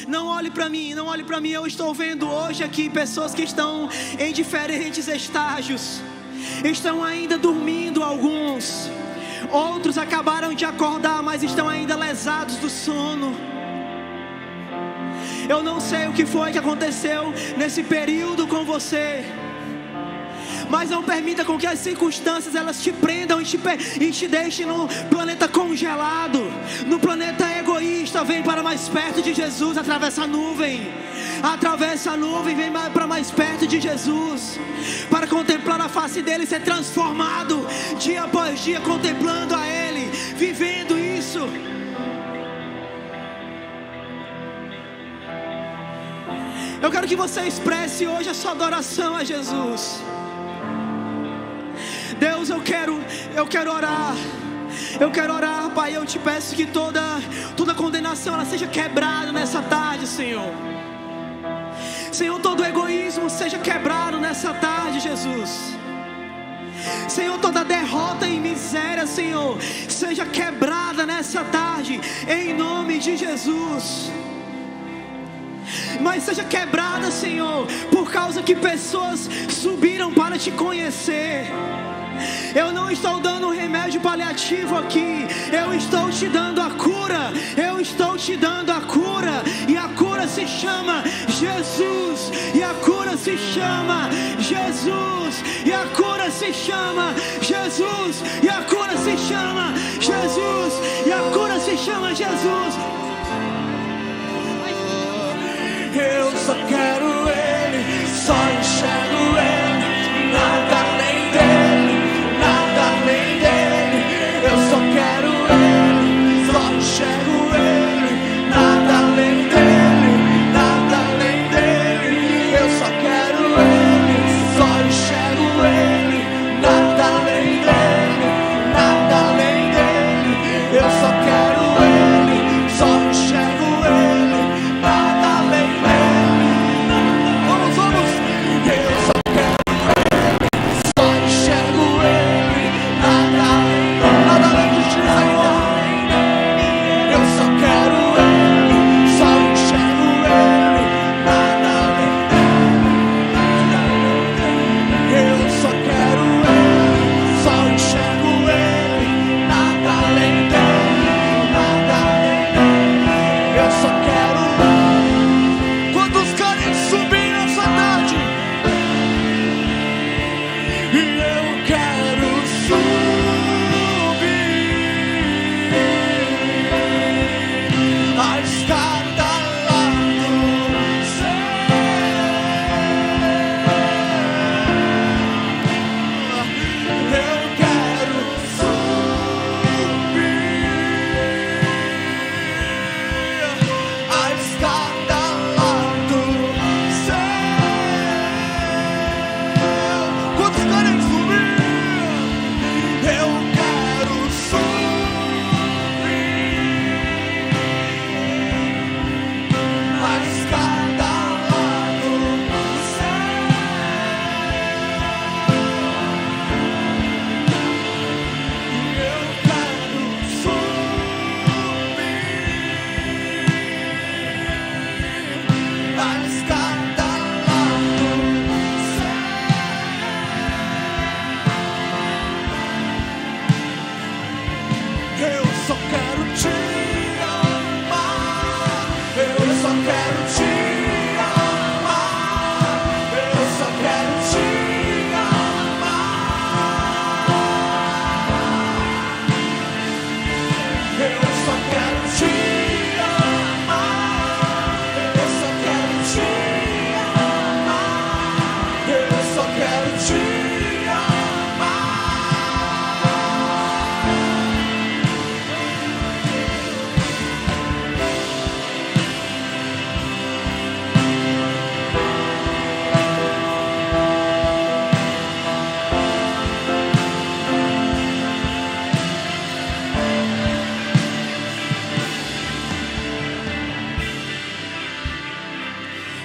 Não olhe para mim, não olhe para mim. Eu estou vendo hoje aqui pessoas que estão em diferentes estágios. Estão ainda dormindo alguns. Outros acabaram de acordar, mas estão ainda lesados do sono. Eu não sei o que foi que aconteceu nesse período com você, mas não permita com que as circunstâncias elas te prendam e te deixem no planeta congelado, no planeta egoísta. Vem para mais perto de Jesus, atravessa a nuvem, vem para mais perto de Jesus, para contemplar a face dele, ser transformado dia após dia, contemplando a ele, vivendo isso. Eu quero que você expresse hoje a sua adoração a Jesus. Deus, eu quero orar. Eu quero orar, Pai. Eu te peço que toda condenação ela seja quebrada nessa tarde, Senhor. Senhor, todo egoísmo seja quebrado nessa tarde, Jesus. Senhor, toda derrota e miséria, Senhor, seja quebrada nessa tarde, em nome de Jesus. Mas seja quebrada, Senhor, por causa que pessoas subiram para te conhecer. Eu não estou dando um remédio paliativo aqui. Eu estou te dando a cura. Eu estou te dando a cura. E a cura se chama Jesus. E a cura se chama Jesus. E a cura se chama Jesus. E a cura se chama Jesus. E a cura se chama Jesus. Eu só quero Ele, só enxergo Ele, nada além dEle, nada além dEle. Eu só quero Ele, só enxergo Ele, nada além dEle, nada além dEle. Eu só quero Ele, só enxergo Ele, nada além dEle, nada além dEle. Eu só quero Ele, só enxergo Ele, nada além dEle.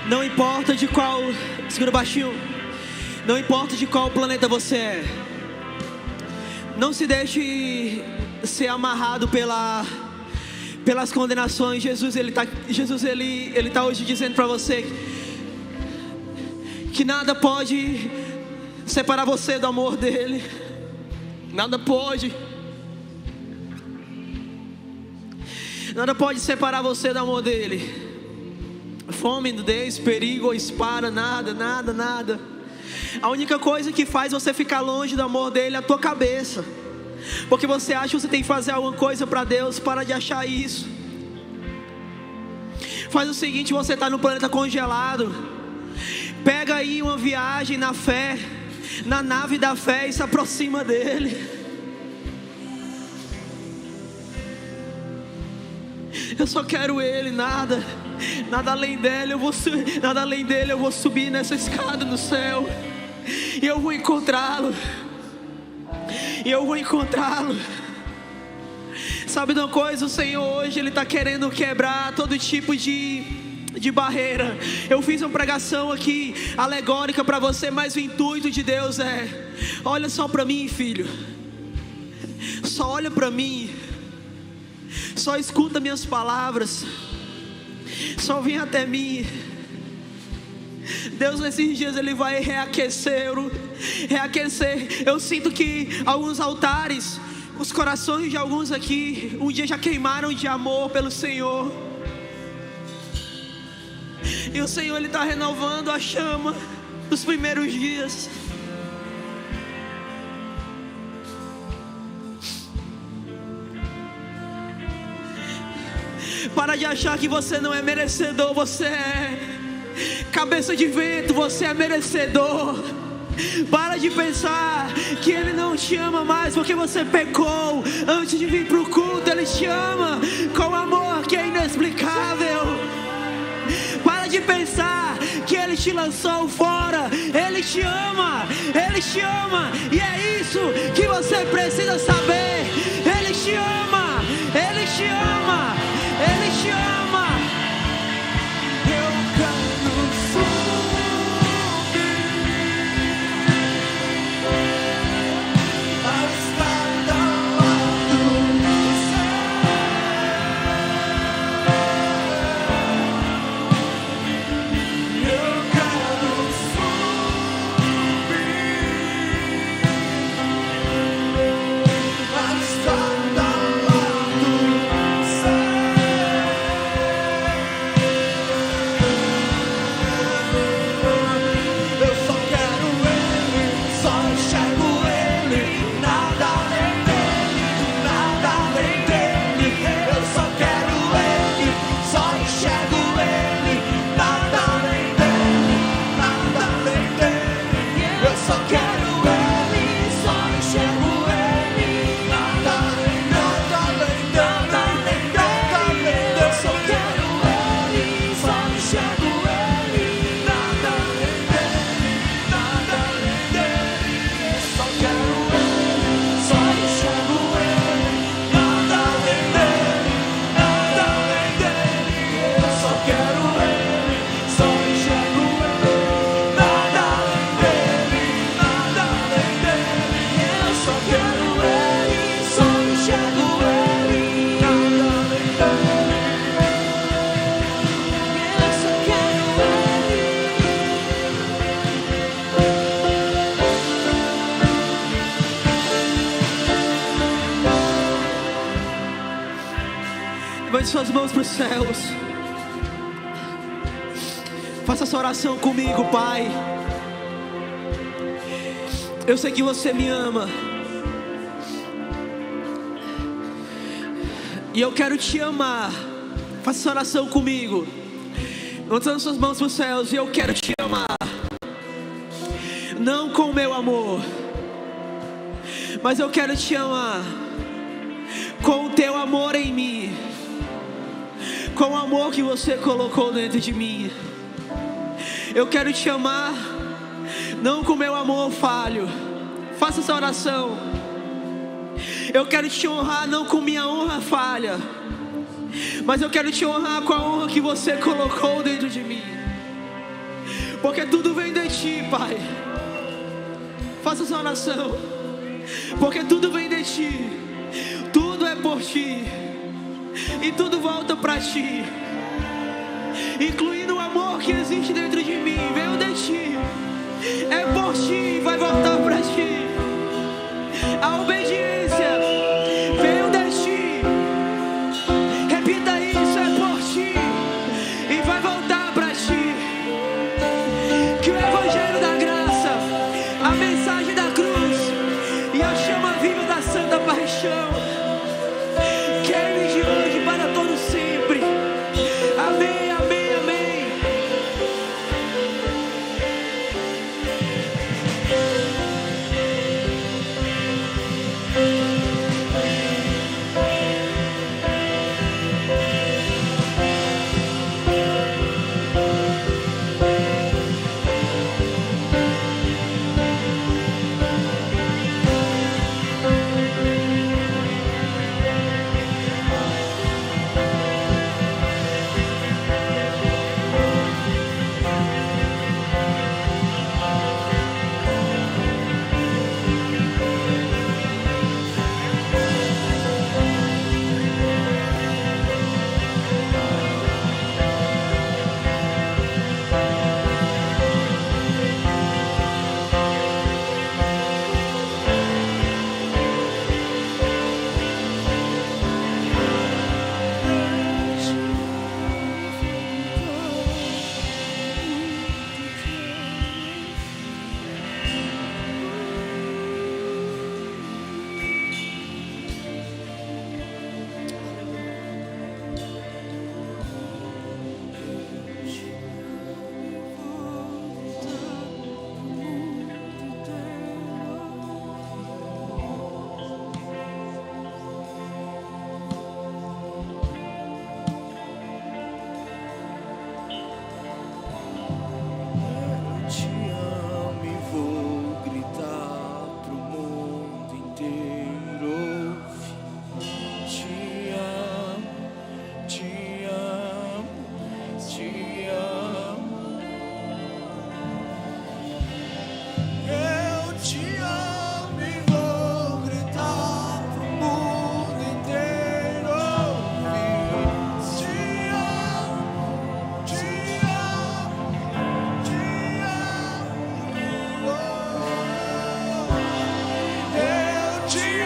Não importa de qual, segura baixinho. Não importa de qual planeta você é. Não se deixe ser amarrado pelas condenações. Jesus ele tá hoje dizendo para você que nada pode separar você do amor dele. Nada pode separar você do amor dele. Fome, nudez, perigo ou espada, nada. A única coisa que faz você ficar longe do amor dele é a tua cabeça. Porque você acha que você tem que fazer alguma coisa para Deus. Para de achar isso. Faz o seguinte: você está no planeta congelado. Pega aí uma viagem na fé, na nave da fé, e se aproxima dele. Eu só quero ele, nada além dele. Eu vou subir nessa escada no céu, e eu vou encontrá-lo. Sabe de uma coisa? O Senhor hoje ele está querendo quebrar todo tipo de barreira. Eu fiz uma pregação aqui alegórica para você, mas o intuito de Deus é: olha só para mim, filho. Só olha para mim. Só escuta minhas palavras. Só vem até mim. Deus nesses dias ele vai reaquecer. Eu sinto que alguns altares, os corações de alguns aqui um dia já queimaram de amor pelo Senhor. E o Senhor ele está renovando a chama dos primeiros dias. Para de achar que você não é merecedor. Você é cabeça de vento, você é merecedor. Para de pensar que Ele não te ama mais porque você pecou antes de vir para o culto. Ele te ama com amor que é inexplicável. Para de pensar que Ele te lançou fora. Ele te ama. E é isso que você precisa saber. Ele te ama. Ele te ama. Eu quero subir a escada lá do céu. Eu quero subir a escada lá do céu. Levante suas mãos para os céus. Faça essa oração comigo, Pai. Eu sei que você me ama. E eu quero te amar. Faça essa oração comigo. Levantando suas mãos para os céus. E eu quero te amar. Não com o meu amor, mas eu quero te amar com o teu amor em mim. Com o amor que você colocou dentro de mim. Eu quero te amar, não com o meu amor falho. Faça essa oração. Eu quero te honrar, não com minha honra falha, mas eu quero te honrar com a honra que você colocou dentro de mim. Porque tudo vem de ti, Pai. Faça essa oração. Porque tudo vem de ti. Tudo é por ti. e tudo volta para ti, incluindo o amor que existe dentro de mim. Veio de ti, é por ti, vai voltar para ti. A obediência veio de ti, repita isso, é por ti e vai voltar para ti. Que o evangelho da graça, a mensagem da cruz e a chama viva da santa paixão queime de hoje para todo sempre. Amém, amém, amém. te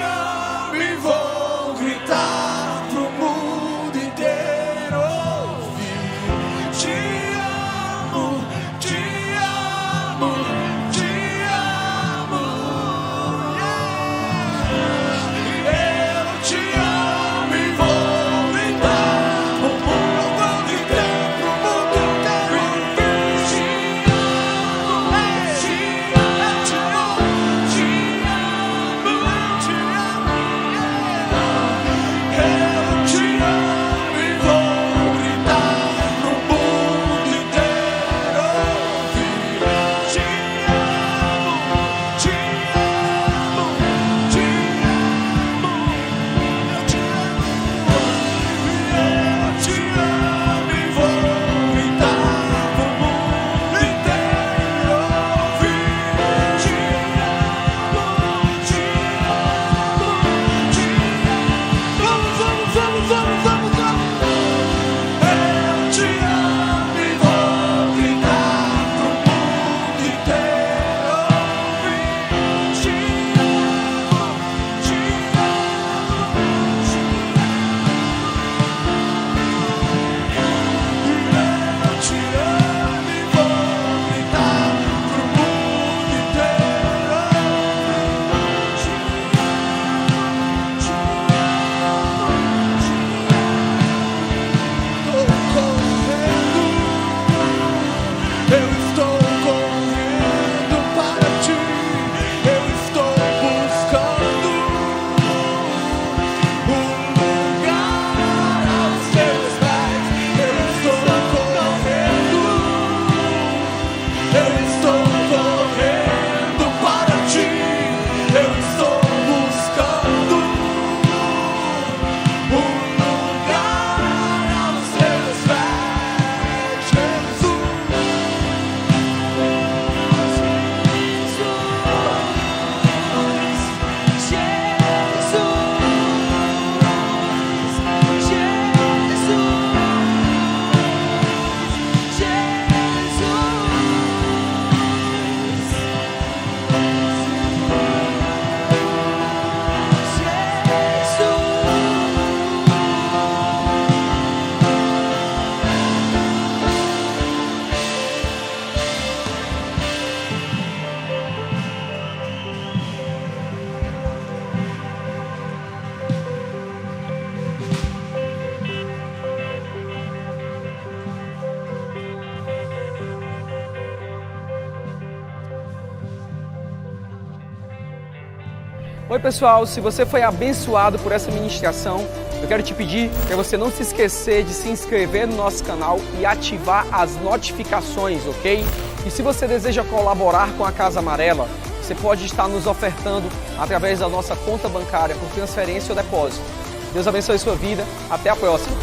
Oi pessoal, se você foi abençoado por essa ministração, eu quero te pedir para você não se esquecer de se inscrever no nosso canal e ativar as notificações, ok? E se você deseja colaborar com a Casa Amarela, você pode estar nos ofertando através da nossa conta bancária por transferência ou depósito. Deus abençoe a sua vida. Até a próxima.